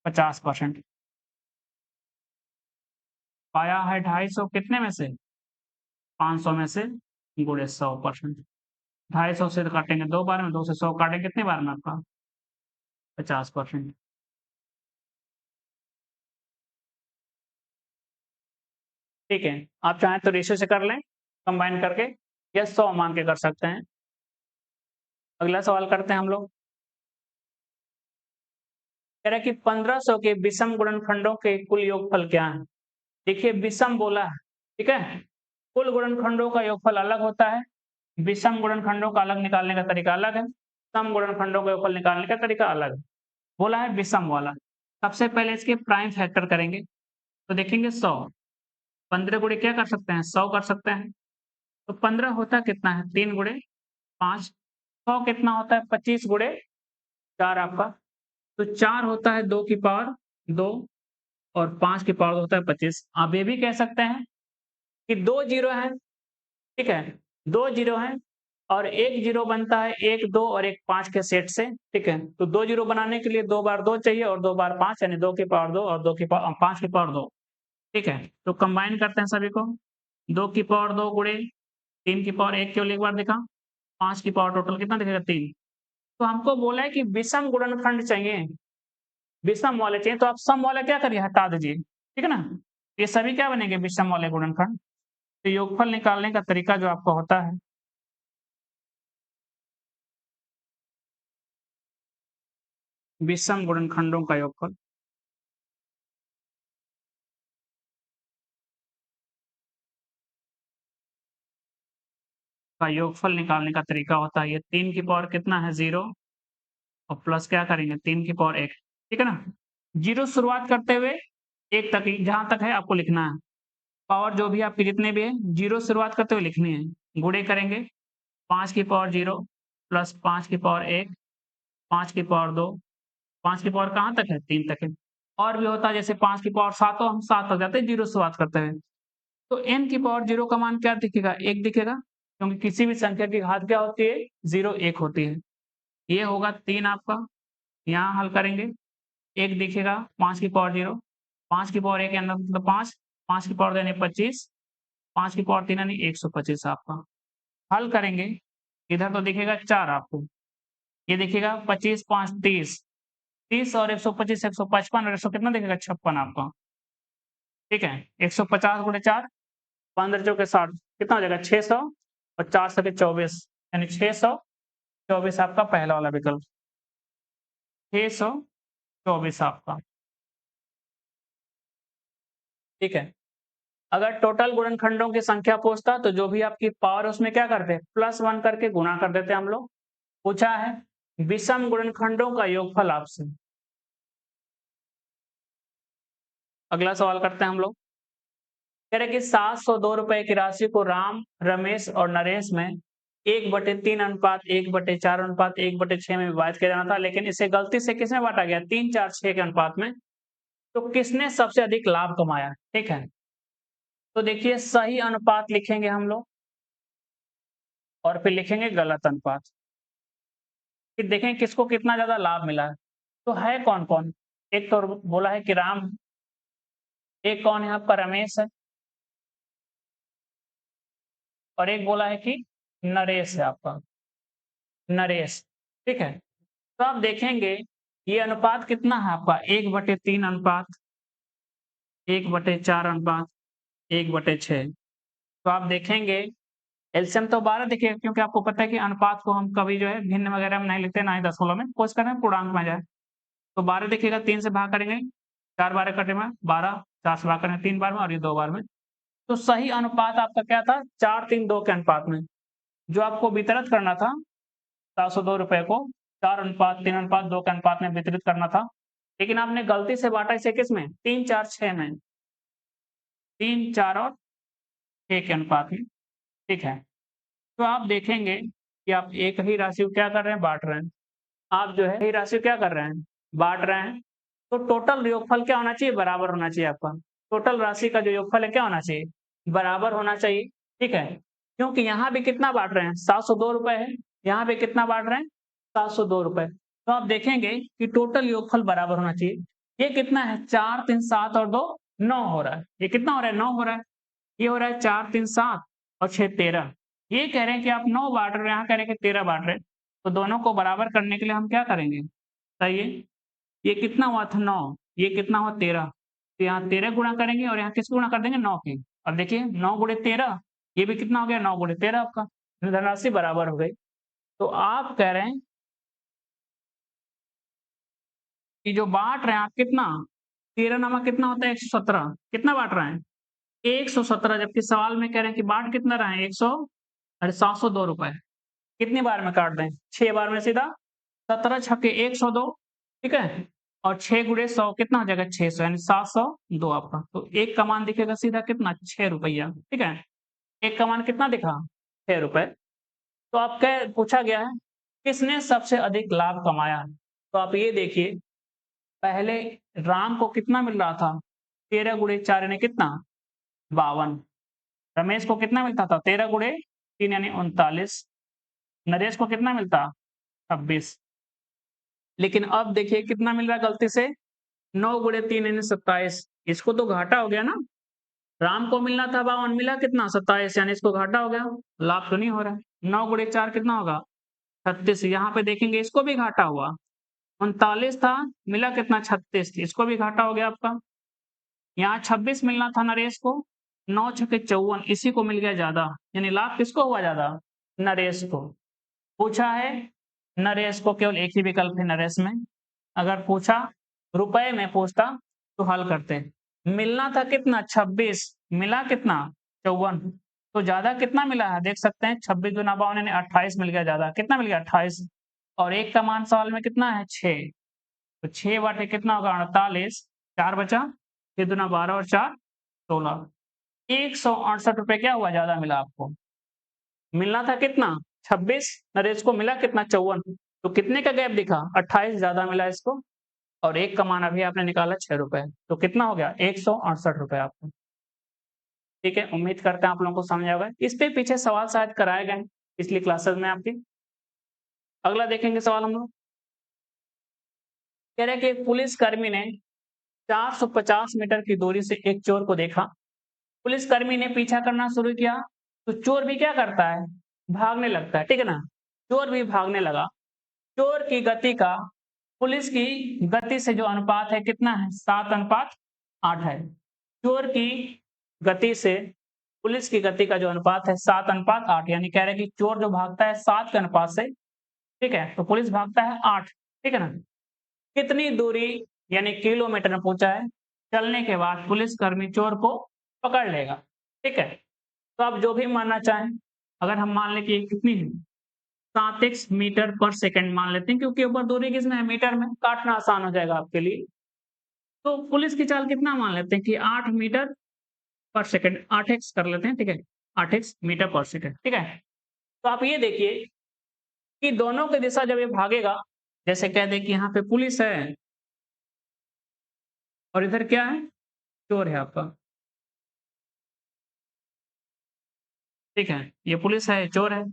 50%। पाया है 250 कितने में से 500 में से गुणे 100%, 250 से काटेंगे 2 बार में, 2 से 100 काटेंगे कितने बार में आपका 50%। ठीक है, आप चाहें तो रेशियो से कर लें कंबाइन करके, या 100 मान के कर सकते हैं। अगला सवाल करते हैं हम लोग। कह रहा है कि 1500 के विषम गुणनखंडों के कुल योगफल क्या है। देखिए विषम बोला है, ठीक है, कुल गुणनखंडों का योगफल अलग होता है, विषम गुणनखंडों का अलग निकालने का तरीका अलग है, सम गुणनखंडों का योगफल निकालने का तरीका अलग है। बोला है विषम वाला। सबसे पहले इसके प्राइम फैक्टर करेंगे, तो देखेंगे 100, 15 गुणे क्या कर सकते हैं, 100 कर सकते हैं। तो 15 होता कितना है, 3 गुणे 5, 100 कितना होता है, 25 गुणे 4 आपका। तो 4 होता है 2 की पावर 2 और 5 की पावर होता है 25। आप ये भी कह सकते हैं कि 2 जीरो है, ठीक है, 2 जीरो है और 1 जीरो बनता है 1 2 और 1 5 के सेट से, ठीक है। तो 2 जीरो बनाने के लिए 2 बार 2 चाहिए और 2 बार 5, यानी 2 की पावर 2 और 2 की पावर 5 की पावर 2, ठीक है। तो कंबाइन करते हैं सभी को, 2 की पावर 2 गुणे 3 की पावर 1 केवल एक बार देखा, 5 की पावर टोटल कितना दिखेगा 3। तो हमको बोला है कि विषम गुणनखंड चाहिए, विषम वाले चाहिए, तो आप सम वाला क्या करिए, हटा दीजिए, ठीक है ना। ये सभी क्या बनेंगे, विषम वाले गुणनखंड। तो योगफल निकालने का तरीका जो आपका होता है, विषम गुणनखंडों का योगफल, का योगफल निकालने का तरीका होता है, ये 3 की पावर कितना है 0 और प्लस क्या करेंगे 3 की पावर 1, ठीक है ना। 0 शुरुआत करते हुए 1 तक ही जहाँ तक है आपको लिखना है, पावर जो भी आपके जितने भी है 0 शुरुआत करते हुए लिखनी है। गुणे करेंगे 5 की पावर 0 प्लस 5 की पावर 1, 5 की पावर 2, 5 की पावर कहाँ तक है 3 तक है। और भी होता है जैसे 5 की पावर 7 हो, हम 7 तक जाते हैं 0 शुरुआत करते हुए। तो n की पावर 0 का मान क्या दिखेगा, 1 दिखेगा, क्योंकि किसी भी संख्या की घात क्या होती है, 0 1 होती है। ये होगा 3 आपका, यहाँ हल करेंगे 1 दिखेगा, 5 की पावर 0, 5 की पावर 1 यानी मतलब 5, 5 की पावर यानी 25, 5 की पावर 3 यानी 125 आपका। हल करेंगे, इधर तो दिखेगा 4 आपको, ये दिखेगा 25 5 30, 30 और 125 155 और 100 कितना दिखेगा 56 आपका, ठीक है। 150 गुणे 4, 15 चौके 60, कितना हो जाएगा 600 और 4 सके 24, यानी 624 आपका पहला वाला विकल्प, 624 आपका, ठीक है। अगर टोटल गुणनखंडों की संख्या पूछता तो जो भी आपकी पावर उसमें क्या करते, +1 करके गुणा कर देते हम लोग। पूछा है विषम गुणनखंडों का योगफल आपसे। अगला सवाल करते हैं हम लोग, कह रहे कि 702 रुपए की राशि को राम, रमेश और नरेश में 1/3 अनुपात 1/4 अनुपात 1/6 में विभाजित किया जाना था, लेकिन इसे गलती से किसमें बांटा गया, 3 4 6 के अनुपात में। तो किसने सबसे अधिक लाभ कमाया, ठीक है। तो देखिए सही अनुपात लिखेंगे हम लोग और फिर लिखेंगे गलत अनुपात, फिर देखें किसको कितना ज्यादा लाभ मिला है। तो है कौन कौन, एक तो बोला है कि राम, एक कौन है आपका रमेश है, और एक बोला है कि नरेश है आपका, नरेश, ठीक है। तो आप देखेंगे ये अनुपात कितना है आपका, 1/3 अनुपात 1/4 अनुपात 1/6। तो आप देखेंगे एलसीएम तो 12 देखिए, क्योंकि आपको पता है कि अनुपात को हम कभी जो है भिन्न वगैरह में नहीं लिखते, ना ही दशमलव में, कोशिश करें पूर्णांक में जाए। तो 12 देखिएगा 3 से भाग करेंगे, 4 12 कटे में 12, 4 से भाग करेंगे 3 बार में और ये 2 बार में। तो सही अनुपात आपका क्या था, 4 3 2 के अनुपात में। जो आपको वितरित करना था 702 रुपए को 4 अनुपात 3 अनुपात 2 के अनुपात में वितरित करना था, लेकिन आपने गलती से बांटा इसे किस में, 3 4 6 में, 3 4 और 6 के अनुपात में, ठीक है। तो आप देखेंगे कि आप एक ही राशि को क्या कर रहे हैं, बांट रहे हैं। आप जो है ये राशि क्या कर रहे हैं, बांट रहे हैं। तो टोटल योगफल क्या होना चाहिए, बराबर होना चाहिए आपका। टोटल राशि का जो योगफल है क्या होना चाहिए, बराबर होना चाहिए, ठीक है। क्योंकि यहाँ भी कितना बांट रहे हैं, 702 रुपए है, यहाँ पे कितना बांट रहे हैं 702 रुपए। तो आप देखेंगे कि टोटल योगफल बराबर होना चाहिए। ये कितना है, 4 3 7 और 2 9 हो रहा है। ये कितना हो रहा है, 9 हो रहा है। ये हो रहा है 4 3 7 और 6 13। ये कह रहे हैं कि आप 9 बांट रहे हैं, यहाँ कह रहे हैं कि 13 बांट रहे हैं। तो दोनों को बराबर करने के लिए हम क्या करेंगे, बताइए। ये कितना हुआ था 9, ये कितना हुआ 13। तो यहाँ 13 गुणा करेंगे और यहाँ किसको गुणा कर देंगे 9 के। और देखिए 9 गुणे 13, ये भी कितना हो गया 9 गुणे 13 आपका, धनराशि बराबर हो गई। तो आप कह रहे हैं कि जो बांट रहे हैं आप कितना, 13 नामा कितना होता है 117, कितना बांट रहे हैं 117, जबकि सवाल में कह रहे हैं कि बांट कितना रहे हैं 100, अरे 702 रुपए। कितनी बार में काट दें, 6 बार में सीधा, 17 छक्के 102, ठीक है। और 6 गुणे 100 कितना हो जाएगा 600 यानी 702 आपका। तो एक का मान दिखेगा सीधा कितना 6 रुपया, ठीक है। एक का मान कितना दिखा 6 रुपए। तो आप क्या पूछा गया है किसने सबसे अधिक लाभ कमाया। तो आप ये देखिए पहले राम को कितना मिल रहा था 13 गुणे 4 यानी कितना 52। रमेश को कितना मिलता था 13 गुणे 3 यानी 39। नरेश को कितना मिलता 26। लेकिन अब देखिए कितना मिल रहा है गलती से 9 गुणे 3 यानी 27। इसको तो घाटा हो गया ना। राम को मिलना था 52 मिला कितना 27 यानी इसको घाटा हो गया, लाभ तो नहीं हो रहा है। 9 गुणे 4 कितना होगा 36। यहाँ पे देखेंगे इसको भी घाटा हुआ। 39 था मिला कितना 36, इसको भी घाटा हो गया आपका। यहाँ 26 मिलना था नरेश को, 9 छक्के 54 इसी को मिल गया ज्यादा, यानी लाभ किसको हुआ ज्यादा नरेश को। पूछा है नरेश को, केवल एक ही विकल्प है नरेश में। अगर पूछा रुपए में पूछता तो हल करते। मिलना था कितना 26 मिला कितना 54। तो ज्यादा कितना मिला है देख सकते हैं 26 गुना 52 यानी 28 मिल गया, ज्यादा कितना मिल गया 28। और एक का मान सवाल में कितना है 6। तो 6 बटे कितना होगा 48, 4 बचा 6 दुना 12 और 4 16। 168 रुपए क्या हुआ ज्यादा मिला आपको। मिलना था कितना 26 नरेश को मिला कितना 54। तो कितने का गैप दिखा 28 ज्यादा मिला इसको। और एक का मान अभी आपने निकाला 6 रुपए, तो कितना हो गया 168 रुपए आपको। ठीक है, उम्मीद करते हैं आप लोगों को समझ आ गया। इस पे पीछे सवाल शायद कराए गए पिछली क्लासेस में आपकी। अगला देखेंगे सवाल हम लोग। कह रहे हैं कि एक पुलिस कर्मी ने 450 मीटर की दूरी से एक चोर को देखा। पुलिसकर्मी ने पीछा करना शुरू किया तो चोर भी क्या करता है भागने लगता है, ठीक है ना। चोर भी भागने लगा। चोर की गति का पुलिस की गति से जो अनुपात है कितना है 7:8 है। चोर की गति से पुलिस की गति का जो अनुपात है 7:8, यानी कह रहे हैं कि चोर जो भागता है 7 के अनुपात से, ठीक है, तो पुलिस भागता है 8, ठीक है ना। कितनी दूरी यानी किलोमीटर में पूछा है चलने के बाद पुलिसकर्मी चोर को पकड़ लेगा, ठीक है। तो आप जो भी मानना चाहें, अगर हम मान लें कि कितनी है 7x मीटर पर सेकंड मान लेते हैं, क्योंकि ऊपर दूरी किसमें है मीटर में, काटना आसान हो जाएगा आपके लिए। तो पुलिस की चाल कितना मान लेते हैं कि 8 मीटर पर सेकंड, 8x कर लेते हैं, ठीक है, 8x मीटर पर सेकंड, ठीक है। तो आप ये देखिए कि दोनों की दिशा जब ये भागेगा, जैसे कह दे कि यहाँ पे पुलिस है और इधर क्या है चोर है आपका, ठीक है, ये पुलिस है चोर है।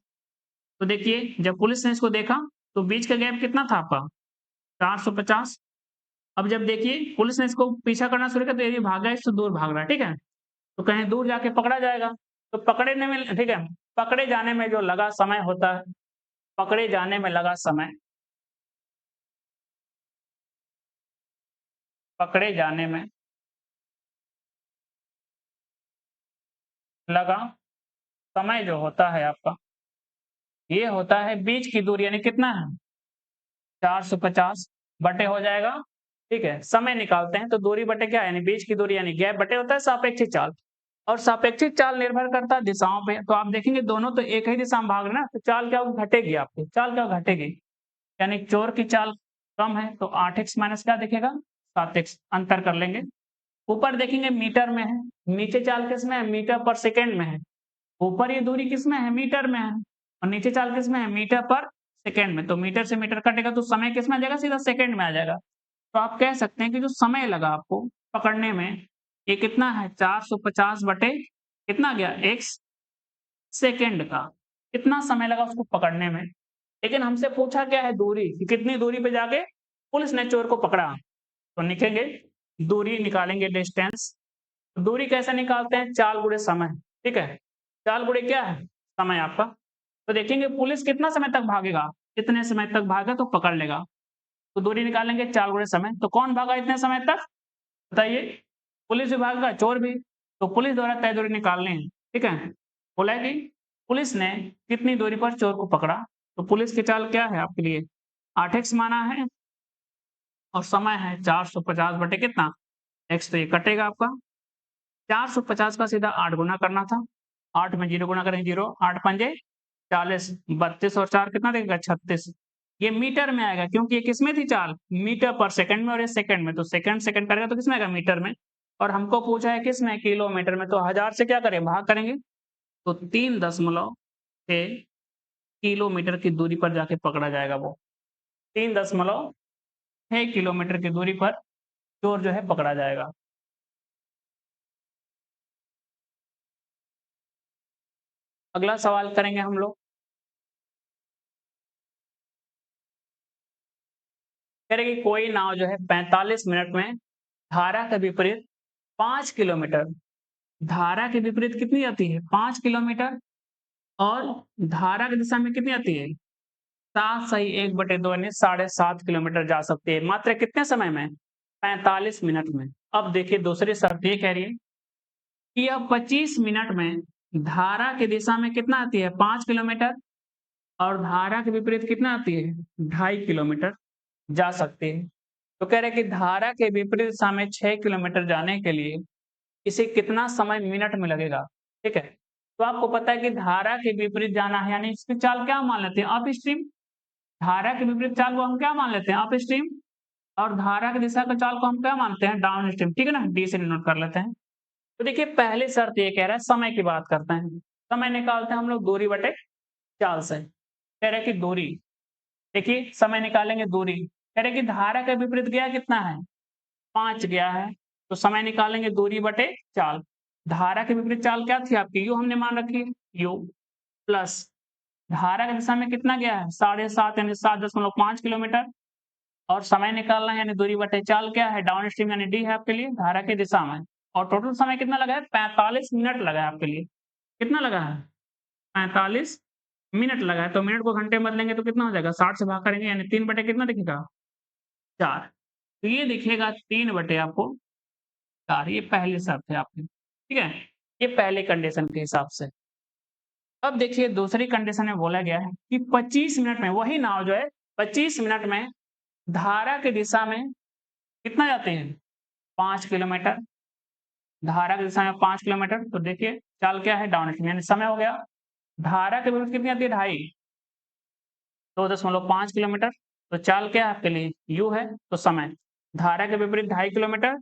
तो देखिए जब पुलिस ने इसको देखा तो बीच का गैप कितना था आपका 450। अब जब देखिए पुलिस ने इसको पीछा करना शुरू किया तो ये भी भागा, इससे दूर भाग रहा है, ठीक है। तो कहीं दूर जाके पकड़ा जाएगा। तो पकड़ने में, ठीक है, पकड़े जाने में जो लगा समय होता है, पकड़े जाने में लगा समय, पकड़े जाने में लगा समय जो होता है आपका, ये होता है बीच की दूरी, यानी कितना है 450 बटे हो जाएगा, ठीक है। समय निकालते हैं तो दूरी बटे क्या है यानी बीच की दूरी, यानी गैप बटे होता है सापेक्षिक चाल। और सापेक्षिक चाल निर्भर करता है दिशाओं पे। तो आप देखेंगे दोनों तो एक ही दिशा में भाग रहे हैं ना, तो चाल क्या घटेगी आपकी, चाल क्या घटेगी, यानी चोर की चाल कम है तो 8x माइनस क्या दिखेगा 7x, अंतर कर लेंगे। ऊपर देखेंगे मीटर में है, नीचे चाल किस में है मीटर पर सेकेंड में है। ऊपर ये दूरी किस में है मीटर में है और नीचे चाल किस में है मीटर पर सेकेंड में। तो मीटर से मीटर कटेगा तो समय किस में आ जाएगा सीधा सेकेंड में आ जाएगा। तो आप कह सकते हैं कि जो समय लगा आपको पकड़ने में ये कितना है 450 बटे कितना गया x सेकेंड का, कितना समय लगा उसको पकड़ने में। लेकिन हमसे पूछा क्या है दूरी, कि कितनी दूरी पे जाके पुलिस ने चोर को पकड़ा। तो लिखेंगे दूरी निकालेंगे डिस्टेंस। दूरी कैसे निकालते हैं चाल गुणे समय, ठीक है। चाल गुणे क्या है समय आपका। तो देखेंगे पुलिस कितना समय तक भागेगा, कितने समय तक भागा तो पकड़ लेगा। तो दूरी निकालेंगे चाल गुणे समय। तो कौन भागा इतने समय तक बताइए, पुलिस भी भागा चोर भी। तो पुलिस द्वारा तय दूरी निकालनी है, ठीक है। बोला है कि पुलिस ने कितनी दूरी पर चोर को पकड़ा। तो पुलिस की चाल क्या है आपके लिए 8x माना है और समय है 450 बटे कितना x, तो ये कटेगा आपका 450 का सीधा 8 गुना करना था, 8 में 0 गुना करेंगे 0, 8 पंजे 40, 32 और 4 कितना देगा 36। ये मीटर में आएगा क्योंकि ये किसमें थी चाल, मीटर पर सेकंड में, और ये सेकंड में, तो सेकंड सेकंड करेगा तो किसमें आएगा, मीटर में। और हमको पूछा है किसमें, किलोमीटर में, तो 1000 से क्या करें, भाग करेंगे, तो 3.6 किलोमीटर की दूरी पर जाके पकड़ा जाएगा वो। 3.6 किलोमीटर की दूरी पर चोर जो है पकड़ा जाएगा। अगला सवाल करेंगे हम लोग। कह रहे कि कोई नाव जो है 45 मिनट में धारा के विपरीत 5 किलोमीटर, धारा के विपरीत कितनी आती है, 5 किलोमीटर, और धारा की दिशा में कितनी आती है, 7 सही 1/2 यानी 7.5 किलोमीटर जा सकती है, मात्र कितने समय में, 45 मिनट में। अब देखिए दूसरी शर्त ये कह रही है कि यह 25 मिनट में धारा की दिशा में कितना आती है, 5 किलोमीटर, और धारा के विपरीत कितना आती है, 2.5 किलोमीटर जा सकती है। तो कह रहे हैं कि धारा के विपरीत दिशा में 6 किलोमीटर जाने के लिए इसे कितना समय मिनट में लगेगा, ठीक है। तो आपको पता है कि धारा के विपरीत जाना है, यानी इसकी चाल क्या मान लेते हैं, अप स्ट्रीम। धारा के विपरीत चाल को हम क्या मान लेते हैं, अप स्ट्रीम, और धारा की दिशा का चाल को हम क्या मानते हैं, डाउन स्ट्रीम, ठीक है ना, डी से डिनोट कर लेते हैं। तो देखिए पहली शर्त ये कह रहा है समय की बात करते हैं, समय निकालते हैं हम लोग दूरी बटे चाल से। कह रहे कि दूरी, देखिए समय निकालेंगे दूरी, कह रहे कि धारा के विपरीत गया कितना है, 5 गया है, तो समय निकालेंगे दूरी बटे चाल। धारा के विपरीत चाल क्या थी आपकी, यू हमने मान रखी है, यू प्लस धारा की दिशा में कितना गया है, 7.5 यानी 7.5 किलोमीटर, और समय निकालना है यानी दूरी बटे चाल क्या है, डाउन स्ट्रीम यानी डी है आपके लिए धारा की दिशा में। और टोटल समय कितना लगा है, 45 मिनट लगा है आपके लिए। कितना लगा है, 45 मिनट लगा है। तो मिनट को घंटे में बदलेंगे तो कितना हो जाएगा, 60 से भाग करेंगे यानी 3 बटे कितना दिखेगा, 4। तो ये दिखेगा 3 बटे आपको 4, ये पहली शर्त है आपकी, ठीक है। ये पहली कंडीशन के हिसाब से। अब देखिए दूसरी कंडीशन में बोला गया है कि 25 मिनट में वही नाव जो है 25 मिनट में धारा की दिशा में कितना जाते हैं, 5 किलोमीटर, धारा की दिशा में 5 किलोमीटर। तो देखिए चाल क्या है, डाउन स्ट्रीम, यानी समय हो गया। धारा के विपरीत कितनी आती है, 2.5, 2.5 किलोमीटर। तो चाल क्या है आपके लिए, यू है, तो समय धारा के विपरीत 2.5 किलोमीटर,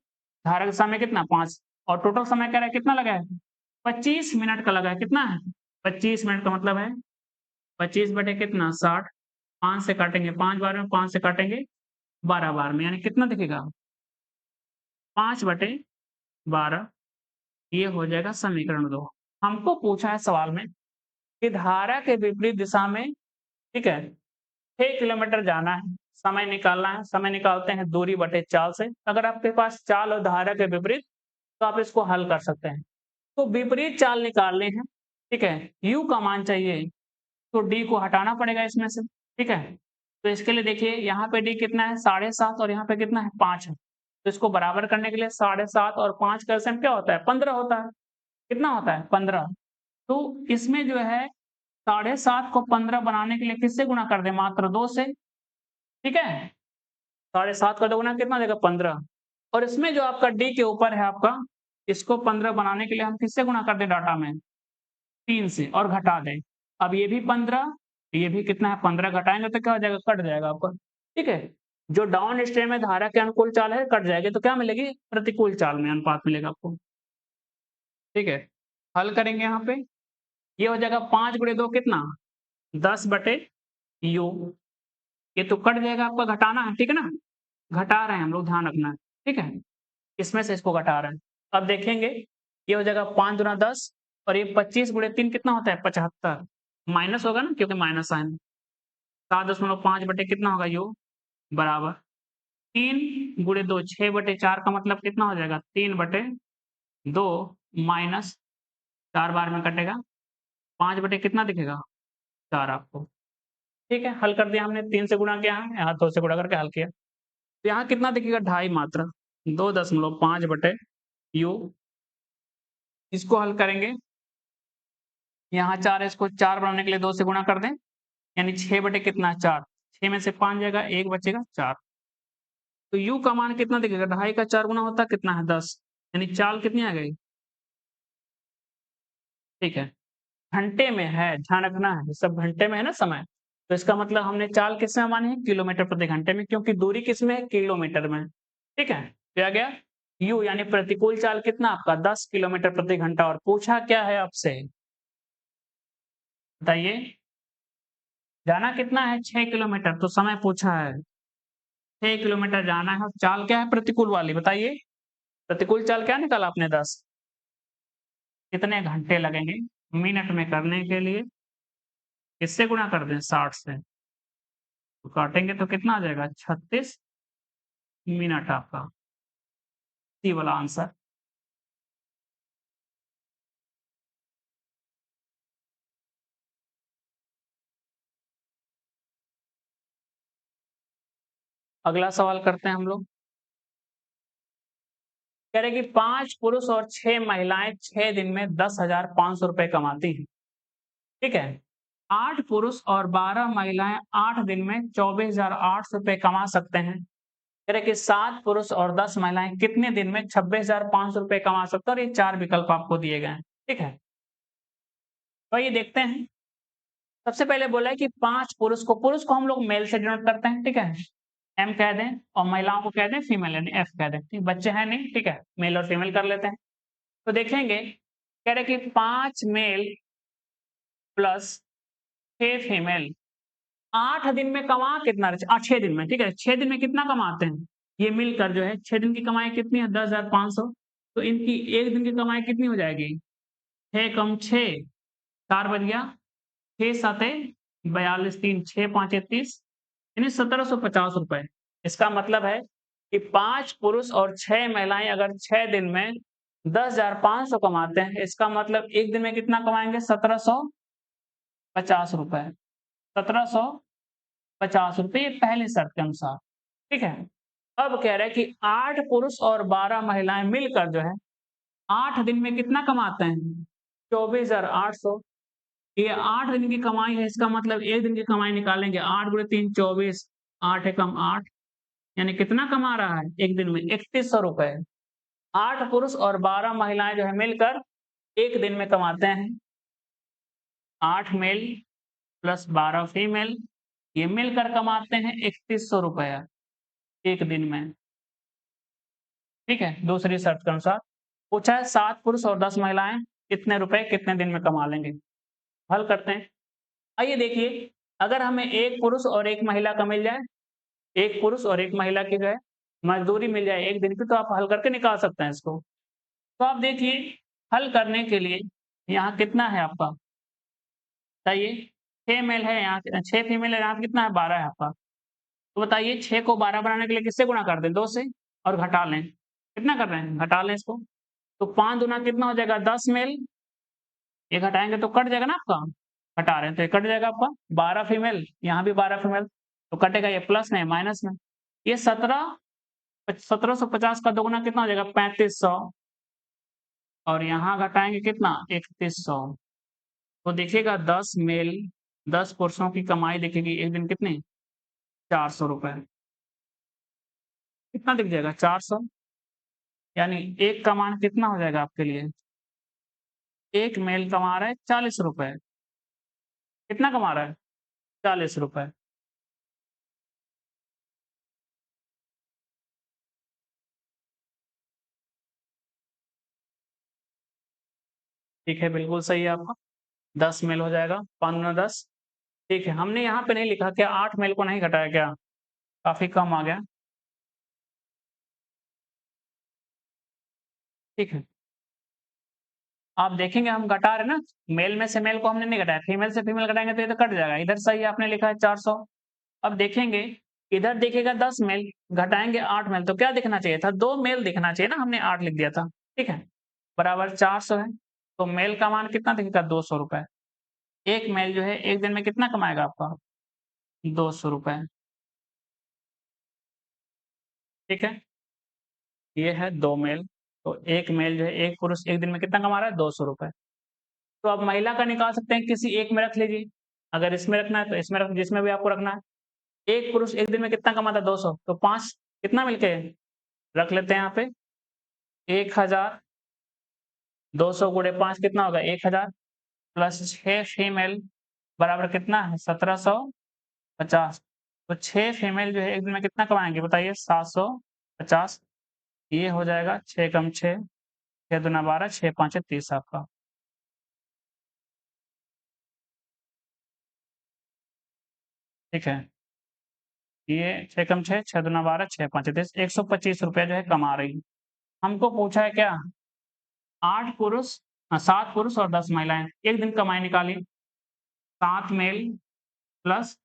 धारा का समय कितना, 5, और टोटल समय कह रहा है कितना लगा है, 25 मिनट का लगा है। कितना है, 25 मिनट का मतलब है 25 बटे कितना, 60, 5 से काटेंगे 5 बार में, 5 से काटेंगे 12 बार में, यानी कितना दिखेगा, 5/12, ये हो जाएगा समीकरण 2। हमको पूछा है सवाल में कि धारा के विपरीत दिशा में, ठीक है, 6 किलोमीटर जाना है, समय निकालना है, समय निकालते हैं दूरी बटे चाल से। अगर आपके पास चाल और धारा के विपरीत, तो आप इसको हल कर सकते हैं। तो विपरीत चाल निकालने हैं, ठीक है, u का मान चाहिए, तो d को हटाना पड़ेगा इसमें से, ठीक है। तो इसके लिए देखिए यहाँ पे d कितना है, 7.5, और यहाँ पे कितना है, 5 है। तो इसको बराबर करने के लिए 7.5 और 5 का LCM क्या होता है, 15 होता है। कितना होता है, 15। तो इसमें जो है 7.5 को 15 बनाने के लिए किससे गुणा कर दे, मात्र 2 से, ठीक है। 7.5 का 2 गुना कितना देगा, 15। और इसमें जो आपका डी के ऊपर है आपका, इसको 15 बनाने के लिए हम किससे गुणा कर दें, डाटा में 3 से, और घटा दें। अब ये भी 15, ये भी कितना है, 15 घटाएंगे तो क्या हो जाएगा, कट जाएगा आपका, ठीक है। जो डाउन स्ट्रीम में धारा के अनुकूल चाल है कट जाएगी, तो क्या मिलेगी, प्रतिकूल चाल में अनुपात मिलेगा आपको, ठीक है। हल करेंगे यहाँ पे, ये हो जाएगा 5 गुणे 2 कितना, 10/u। ये तो कट जाएगा आपका, घटाना है, ठीक है ना, घटा रहे हैं हम लोग, ध्यान रखना है, ठीक है। इसमें से इसको घटा रहे हैं। अब देखेंगे ये हो जाएगा 5 दूना 10, और ये 25 गुणे 3 कितना होता है, 75, माइनस होगा ना क्योंकि माइनस साइन। 7.5 बटे कितना होगा यू, बराबर 3 गुणे 2 6/4 का मतलब कितना हो जाएगा, 3/2 माइनस 4 बार में कटेगा, 5 बटे कितना दिखेगा, 4 आपको, ठीक है। हल कर दिया हमने, 3 से गुणा किया है, यहाँ 2 से गुणा करके हल किया। तो यहाँ कितना दिखेगा, 2.5 मात्र, 2.5/u। इसको हल करेंगे, यहाँ 4 है, इसको 4 बनाने के लिए 2 से गुणा कर दें, यानी 6 बटे कितना, 4, 6 में से 5 जाएगा, 1 बचेगा 4। तो u का मान कितना दिखेगा, 2.5 का 4 गुना होता है कितना है, 10, यानी चाल कितनी आ गई, ठीक है। घंटे में है, ध्यान रखना है, सब घंटे में है ना समय। तो इसका मतलब हमने चाल किस में मानी है? किलोमीटर प्रति घंटे में, क्योंकि दूरी किस में है? किलोमीटर में। ठीक है, तो आ गया u यानी प्रतिकूल चाल कितना आपका 10 किलोमीटर प्रति घंटा। और पूछा क्या है आपसे, बताइए। जाना कितना है? 6 किलोमीटर। तो समय पूछा है 6 किलोमीटर जाना है, और चाल क्या है? प्रतिकूल वाली। बताइए प्रतिकूल चाल क्या निकाला आपने? 10। कितने घंटे लगेंगे मिनट में करने के लिए? किससे गुणा कर दें? 60 से। तो काटेंगे तो कितना आ जाएगा? 36 मिनट आपका, सी वाला आंसर। अगला सवाल करते हैं हम लोग। कह रहे कि 5 पुरुष और 6 महिलाएं 6 दिन में 10,500 रुपए कमाती हैं। ठीक है, 8 पुरुष और 12 महिलाएं 8 दिन में 24,800 रुपए कमा सकते हैं। कह रहे कि 7 पुरुष और 10 महिलाएं कितने दिन में 26,500 रुपए कमा सकते हैं? और ये 4 विकल्प आपको दिए गए हैं। ठीक है, तो ये देखते हैं। सबसे पहले बोला है कि 5 पुरुष को हम लोग मेल से डिनोट करते हैं। ठीक है, एम कह दें, और महिलाओं को कह दें फीमेल, यानी एफ कह दें। ठीक, बच्चे हैं नहीं, ठीक है, मेल और फीमेल कर लेते हैं। तो देखेंगे, कह रहे कि 5 मेल प्लस 6 फीमेल 8 दिन में कमा कितना रहे? 6 दिन में। ठीक है, 6 दिन में कितना कमाते हैं? ये मिलकर जो है 6 दिन की कमाई कितनी है? 10,500। तो इनकी 1 दिन की कमाई कितनी हो जाएगी? 6 कम 6 4 बज गया, 6 साते 42, 3 6 5 30, यानी 1750 रुपए। इसका मतलब है कि 5 पुरुष और 6 महिलाएं अगर 6 दिन में 10,500 कमाते हैं, इसका मतलब 1 दिन में कितना कमाएंगे? 1750 रुपए। 1750 रुपए, ये पहली शर्त के अनुसार। ठीक है, अब कह रहे हैं कि 8 पुरुष और 12 महिलाएं मिलकर जो है 8 दिन में कितना कमाते हैं? 24,800। ये 8 दिन की कमाई है, इसका मतलब 1 दिन की कमाई निकालेंगे। 8 गुणे 3 24, 8 एकम 8, यानी कितना कमा रहा है 1 दिन में? 3100 रुपए। 8 पुरुष और 12 महिलाएं जो है मिलकर 1 दिन में कमाते हैं, 8 मेल प्लस 12 फीमेल, ये मिलकर कमाते हैं 3100 रुपया 1 दिन में। ठीक है, दूसरी शर्त के अनुसार पूछा है 7 पुरुष और 10 महिलाएं कितने रुपए कितने दिन में कमा लेंगे। हल करते हैं। आइए देखिए, अगर हमें 1 पुरुष और 1 महिला का मिल जाए, 1 पुरुष और 1 महिला की जो है मजदूरी मिल जाए 1 दिन की, तो आप हल करके निकाल सकते हैं इसको। तो आप देखिए, हल करने के लिए यहाँ कितना है आपका? बताइए, 6 मेल है यहाँ, 6 फीमेल है यहाँ, कितना है? 12 है आपका। तो बताइए 6 को 12 बनाने के लिए किससे गुणा कर दें? 2 से, और घटा लें। कितना कर रहे हैं? घटा लें इसको। तो 5 दूना कितना हो जाएगा? 10 मेल। ये घटाएँगे तो कट जाएगा ना आपका, घटा रहे हैं तो ये कट जाएगा आपका। 12 फीमेल, यहाँ भी 12 फीमेल, तो कटेगा ये प्लस में माइनस में। ये 1750 का दोगुना कितना हो जाएगा? 3500, और यहाँ घटाएँगे कितना? 3100। तो देखिएगा 10 मेल 10 पुरुषों की कमाई दिखेगी 1 दिन कितनी? 400 रुपए। कितना दिख जाएगा? 400, यानी 1 का मान कितना हो जाएगा आपके लिए? 1 मेल कमा रहा है 40 रुपए। कितना कमा रहा है? 40 रुपए। ठीक है, बिल्कुल सही है आपका। 10 मेल हो जाएगा, 5 दूना 10। ठीक है, हमने यहाँ पे नहीं लिखा, क्या 8 मेल को नहीं घटाया क्या? काफ़ी कम आ गया। ठीक है, आप देखेंगे हम घटा रहे हैं ना, मेल में से मेल को हमने नहीं घटाया, फीमेल से फीमेल घटाएँगे तो ये तो कट जाएगा। इधर सही आपने लिखा है 400। अब देखेंगे, इधर दिखेगा 10 मेल, घटाएँगे 8 मेल, तो क्या दिखना चाहिए था? 2 मेल दिखना चाहिए ना, हमने 8 लिख दिया था। ठीक है, बराबर 400 है, तो मेल का मान कितना दिखेगा? 200 रुपए। 1 मेल जो है 1 दिन में कितना कमाएगा आपका? 200 रुपए। ठीक है, ये है 2 मेल, तो 1 मेल जो है 1 पुरुष 1 दिन में कितना कमा रहा है? 200 रुपए। तो आप महिला का निकाल सकते हैं, किसी एक में रख लीजिए। अगर इसमें रखना है तो इसमें रख, जिसमें भी आपको रखना है। 1 पुरुष 1 दिन में कितना कमाता है? 200, तो 5 कितना मिलके रख लेते हैं यहाँ पे 1000, 200 गुणे 5 कितना होगा? 1000 प्लस 6 फीमेल बराबर कितना है? 1750। 50। तो 6 फीमेल जो है एक दिन में कितना कमाएंगे बताइए? 750। ये हो जाएगा 6 कम 6, 6 दूना 12, 6 5 30 आपका। ठीक है, ये 6 कम 6, 6 दूना 12, 6 5 30, 125 रुपया जो है कमा रही। हमको पूछा है क्या? 8 पुरुष, 7 पुरुष और 10 महिलाएं एक दिन कमाई निकाली। 7 मेल प्लस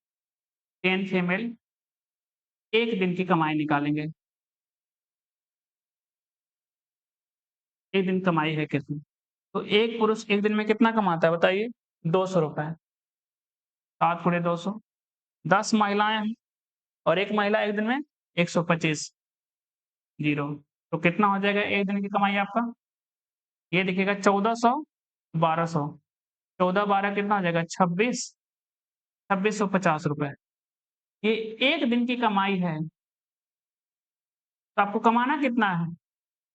10 फीमेल एक दिन की कमाई निकालेंगे। एक दिन कमाई है कितनी? तो एक पुरुष एक दिन में कितना कमाता है बताइए? 200 रुपए। 7 गुणे 200। 10 महिलाएं हैं और एक महिला एक दिन में 125 जीरो। तो कितना हो जाएगा एक दिन की कमाई आपका? ये देखिएगा 1400, 1200। 14 12 कितना हो जाएगा? 26, 2650 रुपए। ये एक दिन की कमाई है। तो आपको कमाना कितना है?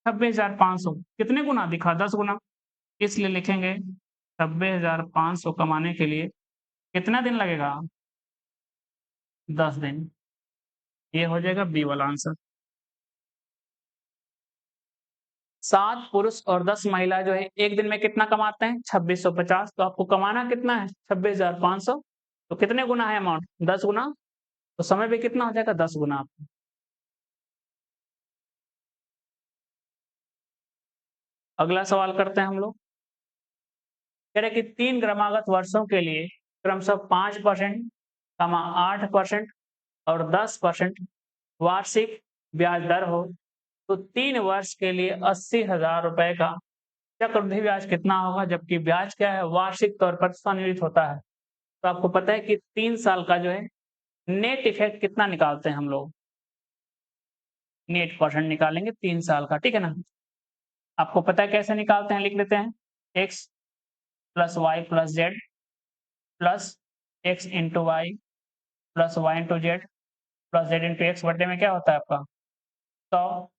26,500। कितने गुना दिखा? 10 गुना। इसलिए लिखेंगे 26,500 कमाने के लिए कितना दिन लगेगा? 10 दिन। ये हो जाएगा बी वाला आंसर। 7 पुरुष और 10 महिला जो है एक दिन में कितना कमाते हैं? 2650। तो आपको कमाना कितना है? 26,500। तो कितने गुना है अमाउंट? 10 गुना। तो समय भी कितना हो जाएगा? 10 गुना आपको। अगला सवाल करते हैं हम लोग। कह रहे कि 3 क्रमागत वर्षों के लिए क्रमशः 5%, 8% और 10% वार्षिक ब्याज दर हो, तो 3 वर्ष के लिए 80,000 रुपए का चक्रवृद्धि ब्याज कितना होगा? जबकि ब्याज क्या है? वार्षिक तौर पर संनिहित होता है। तो आपको पता है कि 3 साल का जो है नेट इफेक्ट कितना निकालते हैं हम लोग? नेट परसेंट निकालेंगे 3 साल का, ठीक है ना? आपको पता है कैसे निकालते हैं? लिख लेते हैं। x plus y plus z plus x into y plus y into z plus z into x बटे में क्या होता है आपका? 100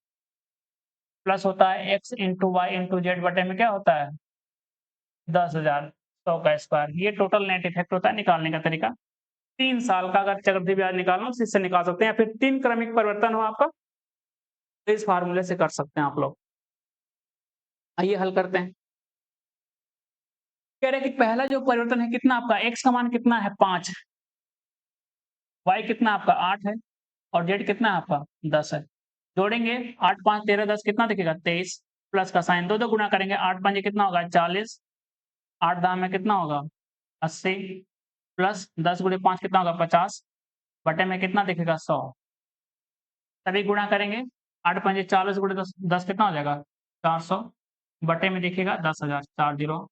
प्लस होता है x into y into z बटे में क्या होता है? 10,000। 100 का स्क्वायर। ये टोटल नेट इफेक्ट होता है निकालने का तरीका। 3 साल का अगर चक्रवृद्धि ब्याज निकालना हो तो इससे निकाल सकते हैं, या फिर 3 क्रमिक परिवर्तन हो आपका तो इस फार्मूले से कर सकते हैं आप लोग। आइए हल करते हैं। कह रहे हैं कि पहला जो परिवर्तन है कितना आपका? x का मान कितना है? 5। y कितना आपका? 8 है और z कितना है आपका? 10 है। जोड़ेंगे 8 5 13 10 कितना दिखेगा? 23। प्लस का साइन दो गुना करेंगे। 8 5 कितना होगा? 40। 8 दाम में कितना होगा? 80 प्लस 10 गुणे 5 कितना होगा? 50 बटे में कितना दिखेगा? 100। सभी गुणा करेंगे। 8 5 40 गुणे 10 10 कितना हो जाएगा? 400 बटे में दिखेगा 10,000। 40।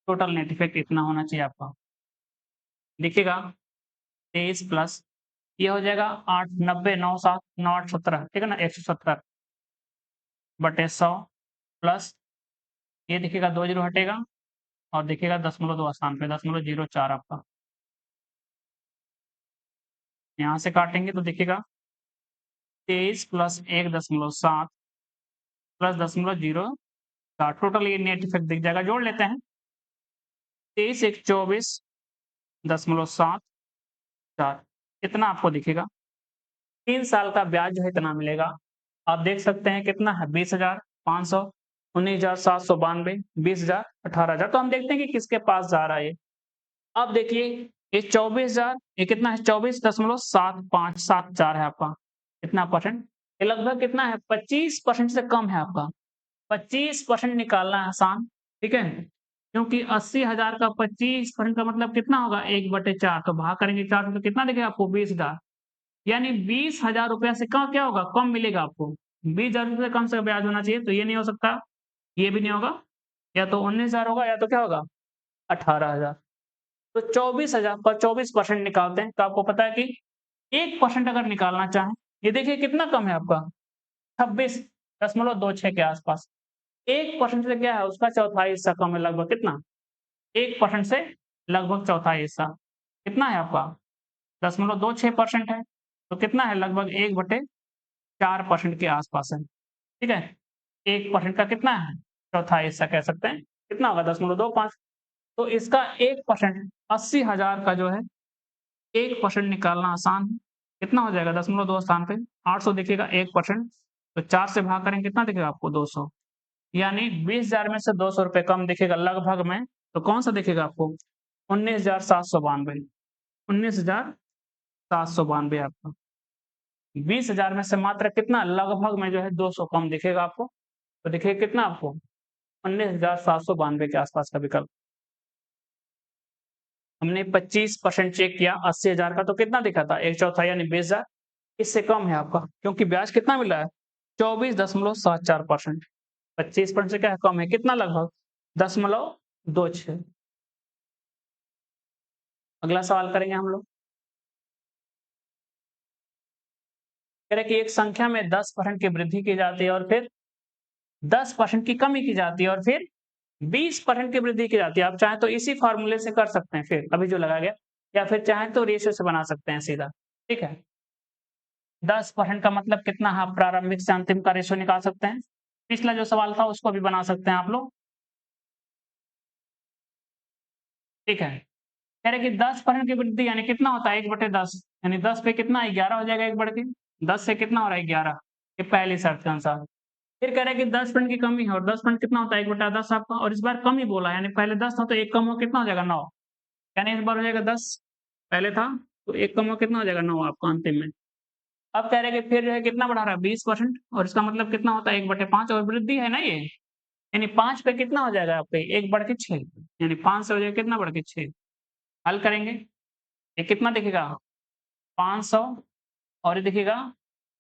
टोटल नेट इफेक्ट इतना होना चाहिए आपका। देखिएगा 23 प्लस ये हो जाएगा 8 90 9 7 9 8 17, ठीक है ना? 170 बटे 100 प्लस ये देखिएगा 2 जीरो हटेगा और देखिएगा 0.2 स्थान पे 0.04 आपका। यहाँ से काटेंगे तो देखिएगा 23 प्लस 1.7 प्लस 0.04। टोटल ये नेट इफेक्ट दिख जाएगा। जोड़ लेते हैं। 23 1 24.74 इतना आपको दिखेगा। 3 साल का ब्याज जो है इतना मिलेगा। आप देख सकते हैं कितना है? 20,500, 19,792, 20,000, 18,000। तो हम देखते हैं कि किसके पास जा रहा है ये। अब देखिए ये 24,000 ये कितना है? 24.7574 है आपका। कितना परसेंट? ये लगभग कितना है? 25% से कम है आपका। 25% निकालना है आसान, ठीक है? क्योंकि 80,000 का 25% का मतलब कितना होगा? 1/4। तो भाग करेंगे 4 से तो कितना दिखेगा आपको? 20,000। यानी 20,000 रुपया से कम क्या होगा? कम मिलेगा आपको। 20,000 रुपये से कम से ब्याज होना चाहिए, तो ये नहीं हो सकता, ये भी नहीं होगा। या तो 19,000 होगा या तो क्या होगा? 18,000। तो 24,000 पर 24% निकालते हैं तो आपको पता है कि 1% अगर निकालना चाहें, ये देखिए कितना कम है आपका? 26.26 के आसपास। 1% से क्या है? उसका चौथाई हिस्सा कम है लगभग। कितना? 1% से लगभग चौथाई हिस्सा। कितना है आपका? 0.26% है। तो कितना है? लगभग 1/4% के आसपास है, ठीक है? 1% का कितना है? चौथाई हिस्सा कह सकते हैं। कितना होगा? 0.25। तो इसका 1% 80,000 का जो है 1% निकालना आसान है। कितना हो जाएगा 0.2 स्थान पे 800 दिखेगा 1%, तो 4 से भाग करेंगे कितना दिखेगा आपको 200, यानी 20,000 में से 200 रुपए कम दिखेगा लगभग में, तो कौन सा दिखेगा आपको 19,792, 19,792 आपका 20,000 में से मात्र कितना लगभग में जो है 200 कम दिखेगा आपको, तो देखिए कितना आपको 19,792 के आसपास का विकल्प। हमने 25% चेक किया 80,000 का, तो कितना दिखा था 1/4 यानी 20,000, इससे कम है आपका, क्योंकि ब्याज कितना मिला है 24.74%। 25% से क्या है कम है, कितना लगभग 0.26। अगला सवाल करेंगे हम लोग। कह रहे कि एक संख्या में 10% की वृद्धि की जाती है और फिर 10% की कमी की जाती है और फिर 20% की वृद्धि की जाती है। आप चाहें तो इसी फॉर्मूले से कर सकते हैं फिर अभी जो लगा गया, या फिर चाहें तो रेशियो से बना सकते हैं सीधा। ठीक है, 10% का मतलब कितना, हाँ प्रारंभिक से अंतिम का रेशियो निकाल सकते हैं। पिछला जो सवाल था उसको भी बना सकते हैं आप लोग। ठीक है, कह रहे कि 10% की वृद्धि यानी कितना होता है 1/10, यानी 10 पे कितना 11 हो जाएगा 1/10, 10 से कितना हो रहा है 11, ये पहली शर्त के अनुसार। फिर कह रहा है कि 10% की कमी है और 10% कितना होता है 1/10 आपका, और इस बार कम ही बोला, यानी पहले 10 था तो 1 कम हो कितना हो जाएगा 9, यानी इस बार हो जाएगा 10, पहले था तो 1 कम हो कितना हो जाएगा 9 आपका अंतिम में। अब कह रहे हैं कि फिर जो है कितना बढ़ा रहा है 20%, और इसका मतलब कितना होता है 1/5 और वृद्धि है ना ये, यानी 5 पे कितना हो जाएगा आपके 1/6, यानी 5 से हो जाएगा कितना बढ़ के 6। हल करेंगे, ये कितना दिखेगा 500, और ये दिखेगा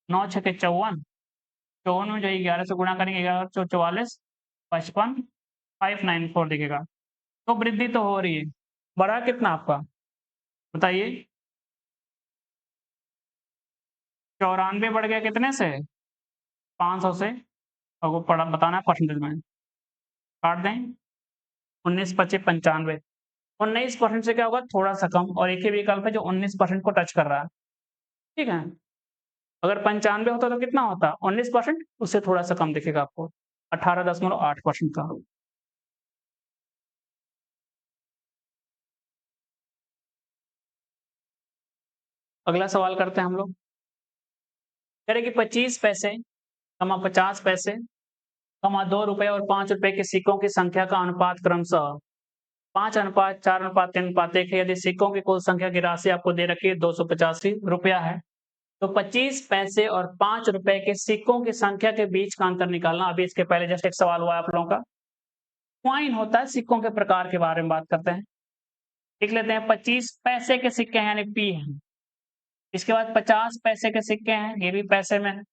9 छके 54, 54 में जो है 11 से गुणा करेंगे 11 चौ 44, 55, 594 दिखेगा। तो वृद्धि तो हो रही है, बढ़ा कितना आपका बताइए, 94 बढ़ गया कितने से 500 से, और वो पढ़ा बताना है परसेंटेज में, काट दें 19 25 95, 19% से क्या होगा थोड़ा सा कम, और एक ही विकल्प है जो 19% को टच कर रहा है। ठीक है, अगर 95 होता तो कितना होता 19%, उससे थोड़ा सा कम दिखेगा आपको 18.8% का। अगला सवाल करते हैं हम लोग। कह रहे कि 25 पैसे, 50 पैसे, 2 रुपए और 5 रुपए के सिक्कों की संख्या का अनुपात क्रमशः 5:4:3:1 है। यदि सिक्कों की कुल संख्या की राशि आपको दे रखी है 285 रुपया है, तो 25 पैसे और 5 रुपए के सिक्कों की संख्या के बीच का अंतर निकालना। अभी इसके पहले जस्ट एक सवाल हुआ आप लोगों का, कॉइन होता है, सिक्कों के प्रकार के बारे में बात करते हैं। लिख लेते हैं 25 पैसे के सिक्के हैं यानी पी है, इसके बाद 50 पैसे के सिक्के हैं, ये भी पैसे में है,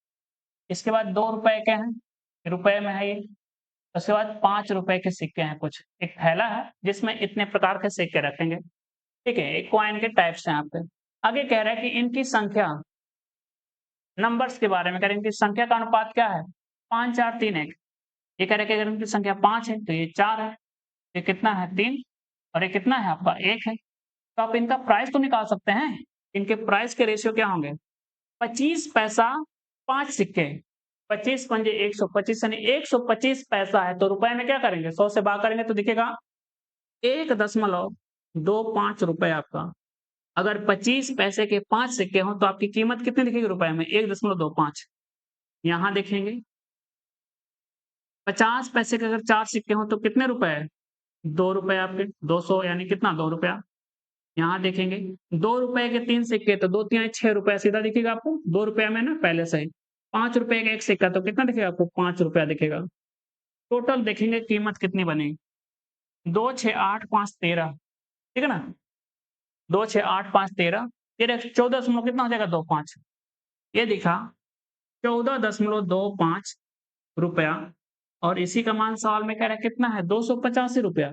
इसके बाद 2 रुपए के हैं, रुपए में है ये, उसके बाद 5 रुपए के सिक्के हैं, कुछ एक थैला है जिसमें इतने प्रकार के सिक्के रखेंगे। ठीक है, एक कॉइन के टाइप्स हैं यहाँ पे। आगे कह रहा है कि इनकी संख्या, नंबर्स के बारे में कह रहे हैं इनकी संख्या का अनुपात क्या है 5 4 3 1। ये कह रहे हैं कि अगर इनकी संख्या 5 है तो ये 4 है, ये कितना है 3, और ये कितना है आपका 1 है। तो आप इनका प्राइस तो निकाल सकते हैं, इनके प्राइस के रेशियो क्या होंगे 25 पैसा 5 सिक्के, 25 पंजे 125 यानी 125 पैसा है, तो रुपए में क्या करेंगे 100 से भाग करेंगे तो दिखेगा 1.25 रुपए आपका। अगर 25 पैसे के 5 सिक्के हों तो आपकी कीमत कितनी दिखेगी रुपए में 1.25। यहाँ देखेंगे 50 पैसे के अगर 4 सिक्के हों तो कितने रुपए है 2 रुपए आपके, 200 यानी कितना 2 रुपया। यहाँ देखेंगे 2 रुपए के 3 सिक्के तो 2 3 6 रुपया सीधा दिखेगा आपको 2 रुपया में ना पहले से ही। 5 रुपए का एक सिक्का तो कितना दिखेगा आपको 5 रुपया दिखेगा। टोटल देखेंगे कीमत कितनी बनेगी 2 6 8 5 13, ठीक है ना, 2 6 8 5 13, 14 दशमलव कितना हो जाएगा 25, ये दिखा 14.25 रुपया, और इसी का मान सवाल में कह रहा है कितना है 285 रुपया,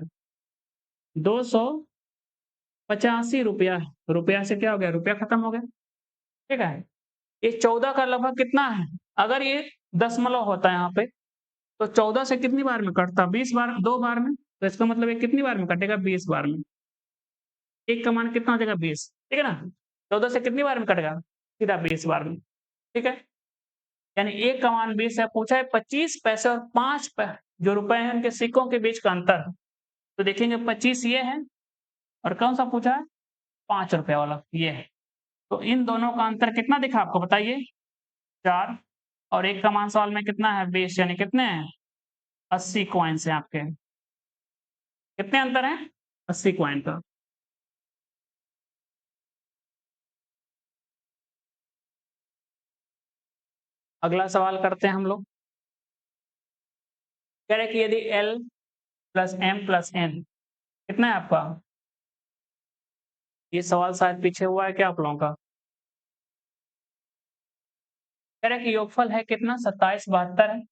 285 रुपया, रुपया से क्या हो गया रुपया खत्म हो गया। ठीक है, ये 14 का लगभग कितना है, अगर ये दशमलव होता है यहाँ पे तो 14 से कितनी बार में कटता 20 बार, 2 बार में, तो इसका मतलब ये कितनी बार में कटेगा 20 बार में। एक का मान कितना हो जाएगा 20, ठीक है ना, 14 से कितनी बार में कटेगा सीधा 20 बार में। ठीक है, यानी एक का मान 20 है, पूछा है 25 पैसे और 5 जो रुपए हैं उनके सिक्कों के बीच का अंतर, तो देखेंगे 25 ये है और कौन सा पूछा है 5 रुपये वाला ये है। तो इन दोनों का अंतर कितना दिखा आपको बताइए? 4 और एक का मान सवाल में कितना है? 20 यानी कितने हैं? 80 कॉइन्स हैं आपके। कितने अंतर हैं? 80 कॉइन का। अगला सवाल करते हैं हम लोग। कह रहे कि यदि L plus M plus N कितना है आपका? ये सवाल शायद पीछे हुआ है क्या आप लोगों का? कह रहे कि योगफल है कितना? 27 72 है।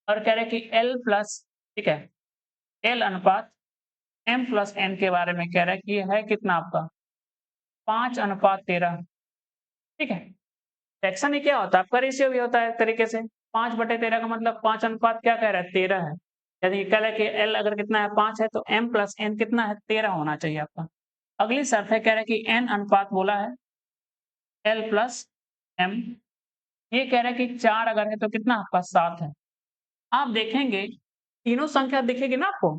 और कह रहे कि L प्लस, ठीक है, L अनुपात M प्लस N के बारे में कह रहा है कि ये है कितना आपका? 5:13। ठीक है। फ्रैक्शन ही क्या होता है? आपका रेशियो भी होता है एक तरीके से। 5/13 का मतलब 5 अनुपात क्या कह रहा है? 13 है। यानी कह रहा है कि L अगर कितना है? 5 है तो M प्लस N कितना है? 13 होना चाहिए आपका। अगली शर्त है, कह रहा है कि N अनुपात बोला है L प्लस M। ये कह रहा है कि 4 अगर है तो कितना आपका? 7 है। आप देखेंगे तीनों संख्या दिखेगी ना आपको?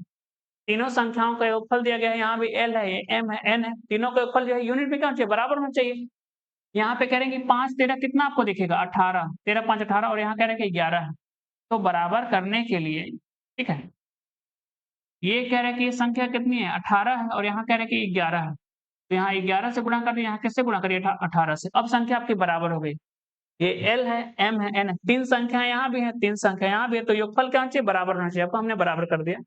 तीनों संख्याओं का योगफल दिया गया है, यहाँ भी L है, ये M है, N है, तीनों का योगफल जो है यूनिट में क्या होना चाहिए? बराबर होना चाहिए। यहाँ पे कह रहे हैं कि 5 13 कितना आपको दिखेगा? 18, 13 5 18 और यहाँ कह रहे हैं कि 11 है। तो बराबर करने के लिए, ठीक है, ये कह रहा है कि ये संख्या कितनी है? 18 है और यहाँ कह रहे हैं कि 11 है। तो यहाँ 11 से गुणा कर दिया, यहाँ किससे गुणा करिए? 18 से। अब संख्या आपकी बराबर हो गई। ये L है, M है, N है, 3 संख्या यहाँ भी है, 3 संख्या यहाँ भी है, तो योगफल क्या होना चाहिए? बराबर होना चाहिए। आपको हमने बराबर कर दिया।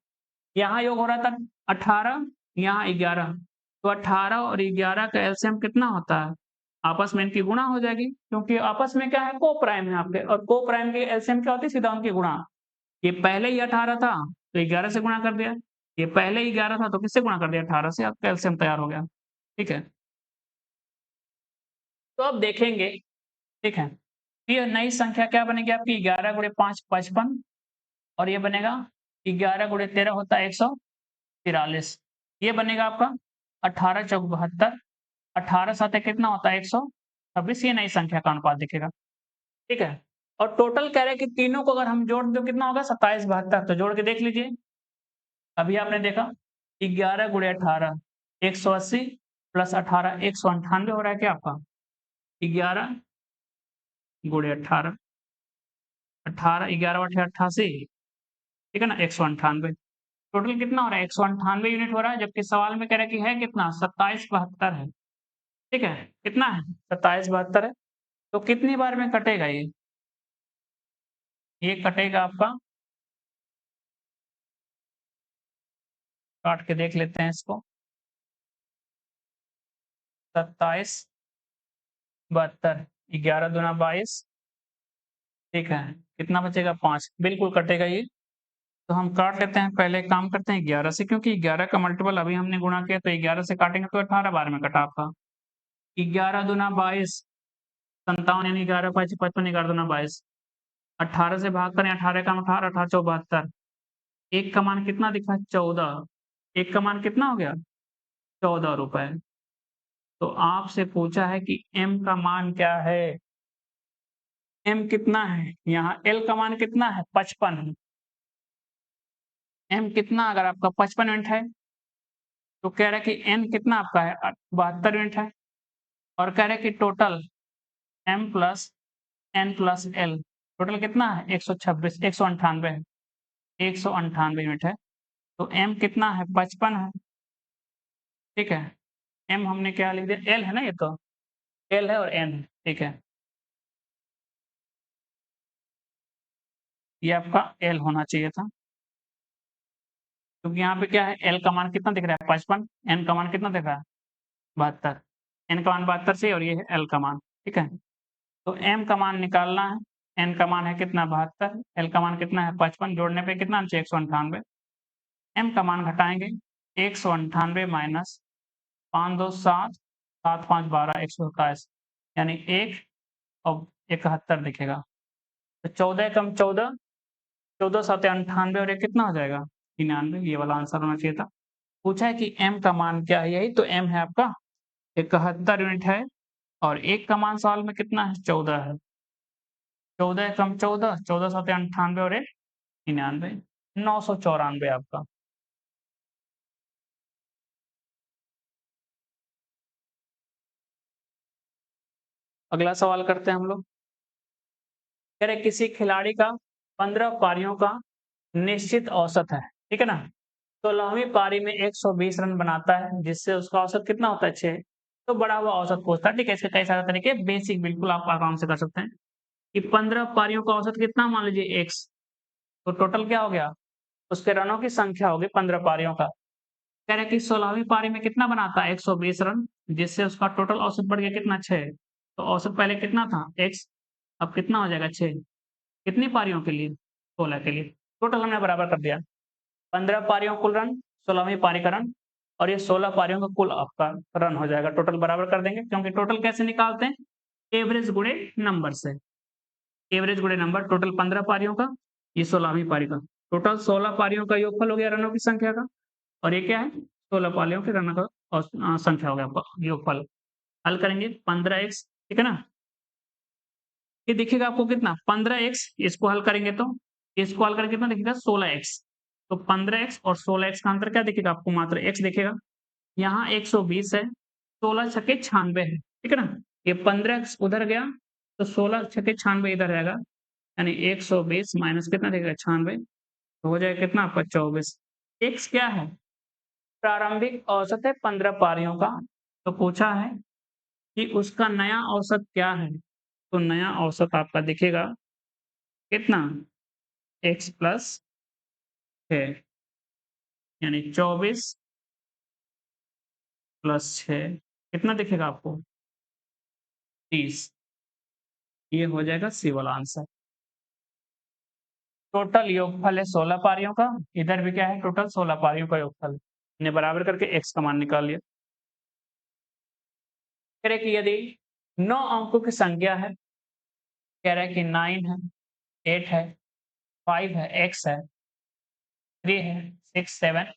यहाँ योग हो रहा था 18, यहाँ 11, तो 18 और 11 का एलसीएम कितना होता है? आपस में इनकी गुणा हो जाएगी, क्योंकि आपस में क्या है? को प्राइम है आपके, और को प्राइम की एलसीएम क्या होती है? सीधा उनकी गुणा। ये पहले ही 18 था तो 11 से गुणा कर दिया, ये पहले ही 11 था तो किससे गुणा कर दिया? 18 से। आपका एलसीएम तैयार हो गया। ठीक है, तो अब देखेंगे, ठीक है, ये नई संख्या क्या बनेगी आपकी? 11 गुणे 5 55, और ये बनेगा 11 गुणे 13 होता है 143। ये बनेगा आपका 18 चौक 72, 18 सात कितना होता है? 126। ये नई संख्या का अनुपात दिखेगा। ठीक है, और टोटल कह रहे हैं कि तीनों को अगर हम जोड़ दें तो कितना होगा? 27 72। तो जोड़ के देख लीजिए। अभी आपने देखा 11 गुणे 18 180 प्लस 18 198 हो रहा है क्या आपका? 11 गुणे 18, 18 11 8 88, ठीक है ना, 198। टोटल कितना हो रहा है? 198 यूनिट हो रहा है, जबकि सवाल में कह रहा है कि है कितना? 27 72 है। ठीक है, कितना है? 27 72 है। तो कितनी बार में कटेगा ये? ये कटेगा आपका, काट के देख लेते हैं इसको। 27 72, 11 दूना 22, ठीक है, कितना बचेगा? 5। बिल्कुल कटेगा ये। तो हम काट लेते हैं, पहले एक काम करते हैं 11 से, क्योंकि 11 का मल्टीपल अभी हमने गुणा किया, तो 11 से काटेंगे तो 18 बार में कटा आपका। 11 दूना 22, 57 यानी 11 5 55, 11 दूना 22, 18 से भाग करें, 18 का 18, 18 चौ 72, एक का मान कितना दिखा? 14। एक का मान कितना हो गया? 14 रुपए। तो आपसे पूछा है कि m का मान क्या है? m कितना है? यहाँ l का मान कितना है? 55 है। m कितना अगर आपका 55 यूनिट है, तो कह रहा है कि n कितना आपका है? 72 यूनिट है। और कह रहा है कि total m plus n plus l total कितना है? 126 198 है, 198 यूनिट है। तो m कितना है? 55 है। ठीक है, m हमने क्या लिख दिया? l है ना, ये तो l है और n है। ठीक है, ये आपका l होना चाहिए था, क्योंकि यहाँ पे क्या है? l का मान कितना दिख रहा है? 55, n का मान कितना दिख रहा है? 72। n का मान 72 से, और ये है l का मान। ठीक है, तो m का मान निकालना है। n का मान है कितना? 72, l का मान कितना है? 55। जोड़ने पे कितना चाहिए? 198। m का मान घटाएंगे, 198 माइनस 5 2 7, 7 5 12, 127, यानी 1 और 71 दिखेगा। तो 14 कम 14, 14 7 98 और ये कितना हो जाएगा? 99। ये वाला आंसर होना चाहिए था। पूछा है कि m का मान क्या है? यही तो m है आपका, 71 यूनिट है, और 1 का मान सवाल में कितना है? 14 है। 14 कम 14, 14 7 98 और 1 99, 994 आपका। अगला सवाल करते हैं हम लोग। कह रहे किसी खिलाड़ी का 15 पारियों का निश्चित औसत है, ठीक है ना। 16वीं पारी में 120 रन बनाता है, जिससे उसका औसत कितना होता है 6। तो बड़ा हुआ औसत पूछता है, ठीक है। इसके कई सारे तरीके बेसिक बिल्कुल आप आराम से कर सकते हैं कि 15 पारियों का औसत कितना मान लीजिए x, तो टोटल क्या हो गया, उसके रनों की संख्या होगी 15 पारियों का। कह रहे कि 16वीं पारी में कितना बनाता है 120 रन, जिससे उसका टोटल औसत बढ़ गया कितना 6। तो औसत पहले कितना था x, अब कितना हो जाएगा 6। कितनी पारियों के लिए, 16 के लिए। टोटल हमने बराबर कर दिया। 15 पारियों कुल रन, 16वीं पारी का रन, और ये 16 पारियों का कुल आपका रन हो जाएगा। टोटल बराबर कर देंगे, क्योंकि टोटल कैसे निकालते हैं, एवरेज गुणे नंबर से। एवरेज गुणे नंबर, टोटल 15 पारियों का, ये 16वीं पारी का। टोटल 16 पारियों का योगफल हो गया रनों की संख्या का, और ये क्या है 16 पारियों के रनों का संख्या हो गया आपका योगफल। हल करेंगे 15x, ठीक है ना। ये दिखेगा आपको कितना 15x, इसको हल करेंगे तो इसको हल करके कितना दिखेगा 16x। तो 15x और 16x का अंतर क्या दिखेगा आपको, मात्र x दिखेगा। यहाँ 120 है, 16 छक्के 96 है, ठीक है ना। ये 15x उधर गया, तो 16 छक्के 96 इधर रहेगा, यानी 120 माइनस कितना देगा 96, तो हो जाएगा कितना आपका 24। x क्या है, प्रारंभिक औसत है 15 पारियों का। तो पूछा है कि उसका नया औसत क्या है, तो नया औसत आपका दिखेगा कितना x प्लस 6, यानी 24 प्लस 6 कितना दिखेगा आपको 30। ये हो जाएगा सी वाला आंसर। टोटल योगफल है 16 पारियों का, इधर भी क्या है टोटल 16 पारियों का योगफल, ने बराबर करके x का मान निकाल लिया। कह रहे कि यदि 9 अंकों की संख्या है, कह रहा है कि 9 है, 8 है, 5 है, x है, 3 है, 6, 7,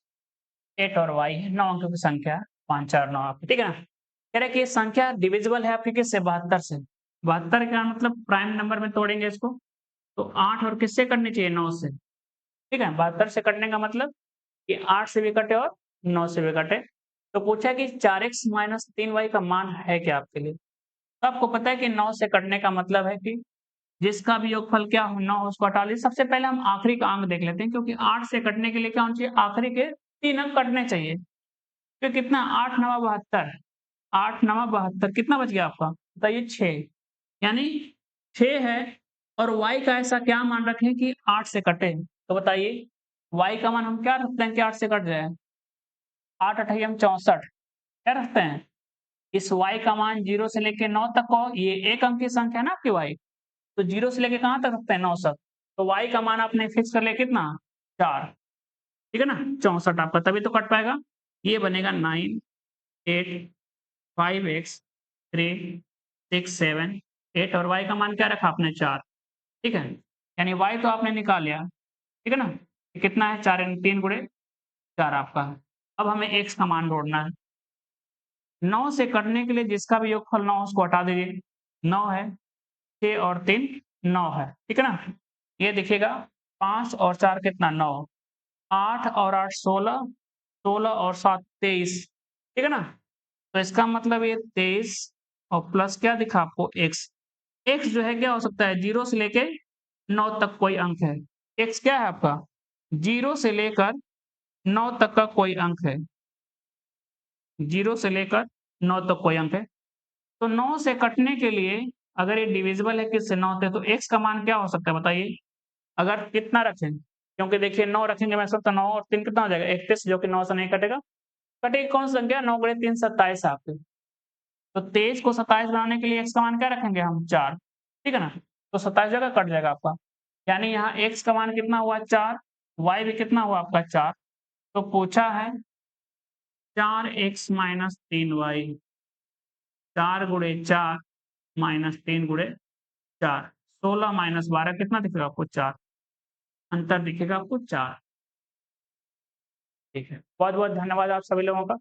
8 और y है, 9 अंकों की संख्या 5, 4, 9 आपकी, ठीक है ना। कह रहे कि ये संख्या डिविजिबल है आपकी किससे, 72 से। 72 का मतलब प्राइम नंबर में तोड़ेंगे इसको, तो 8 और किससे कटनी चाहिए 9 से, ठीक है। 72 से कटने का मतलब कि 8 से भी कटे और 9 से भी कटे। तो पूछा कि 4x माइनस 3y का मान है क्या आपके लिए। तो आपको पता है कि 9 से कटने का मतलब है कि जिसका भी योगफल क्या हो 9 उसको हटा लीजिए। सबसे पहले हम आखिरी का अंक देख लेते हैं, क्योंकि 8 से कटने के लिए क्या होना चाहिए, आखिरी के 3 अंक कटने चाहिए। तो कितना 8 9 72, 8 9 72 कितना बच गया आपका बताइए 6, यानी 6 है। और y का ऐसा क्या मान रखें कि 8 से कटे, तो बताइए y का मान हम क्या रखते हैं कि 8 से कट जाए, 8 अठैयम 64, क्या रखते हैं। इस y का मान 0 से लेके 9 तक हो, ये एक अंक की संख्या है ना आपकी y, तो 0 से लेके कहाँ तक रखते हैं 9 तक। तो y का मान आपने फिक्स कर लिया कितना 4, ठीक है ना, 64 आपका, तभी तो कट पाएगा। ये बनेगा 9, 8, 5x, 3, 6, 7, 8 और y का मान क्या रखा आपने 4, ठीक है। यानी y तो आपने निकाल लिया, ठीक है ना। ये कितना है 4 यानी 3 गुणे 4 आपका है। अब हमें x का मान ढूंढना है। 9 से कटने के लिए जिसका भी योगफल 9 उसको हटा दीजिए। 9 है, 6 और 3 9 है, ठीक है ना। ये दिखेगा 5 और 4 कितना 9, 8 और 8 16, 16 और 7 23, ठीक है ना। तो इसका मतलब ये 23 और प्लस क्या दिखा आपको x। x जो है क्या हो सकता है 0 से लेके 9 तक कोई अंक है। x क्या है आपका 0 से लेकर 9 तक का कोई अंक है, 0 से लेकर 9 तक कोई अंक है। तो 9 से कटने के लिए अगर ये डिविजिबल है किससे 9 से, तो x का मान क्या हो सकता है बताइए। अगर कितना रखें, क्योंकि देखिए 9 रखेंगे मैं सकता 9 और 3 कितना हो जाएगा 31, जो कि 9 से नहीं कटेगा। कटेगी कौन सी संख्या 9 गुणे 3 27 आपके। तो 23 को 27 बनाने के लिए x का मान क्या रखेंगे हम 4, ठीक है ना। तो 27 जगह कट जाएगा आपका, यानी यहाँ x का मान कितना हुआ 4, y भी कितना हुआ आपका 4। तो पूछा है 4x माइनस 3y, 4 गुणे 4 माइनस 3 गुणे 4, 16 माइनस 12 कितना दिखेगा आपको 4, अंतर दिखेगा आपको 4, ठीक है। बहुत बहुत धन्यवाद आप सभी लोगों का।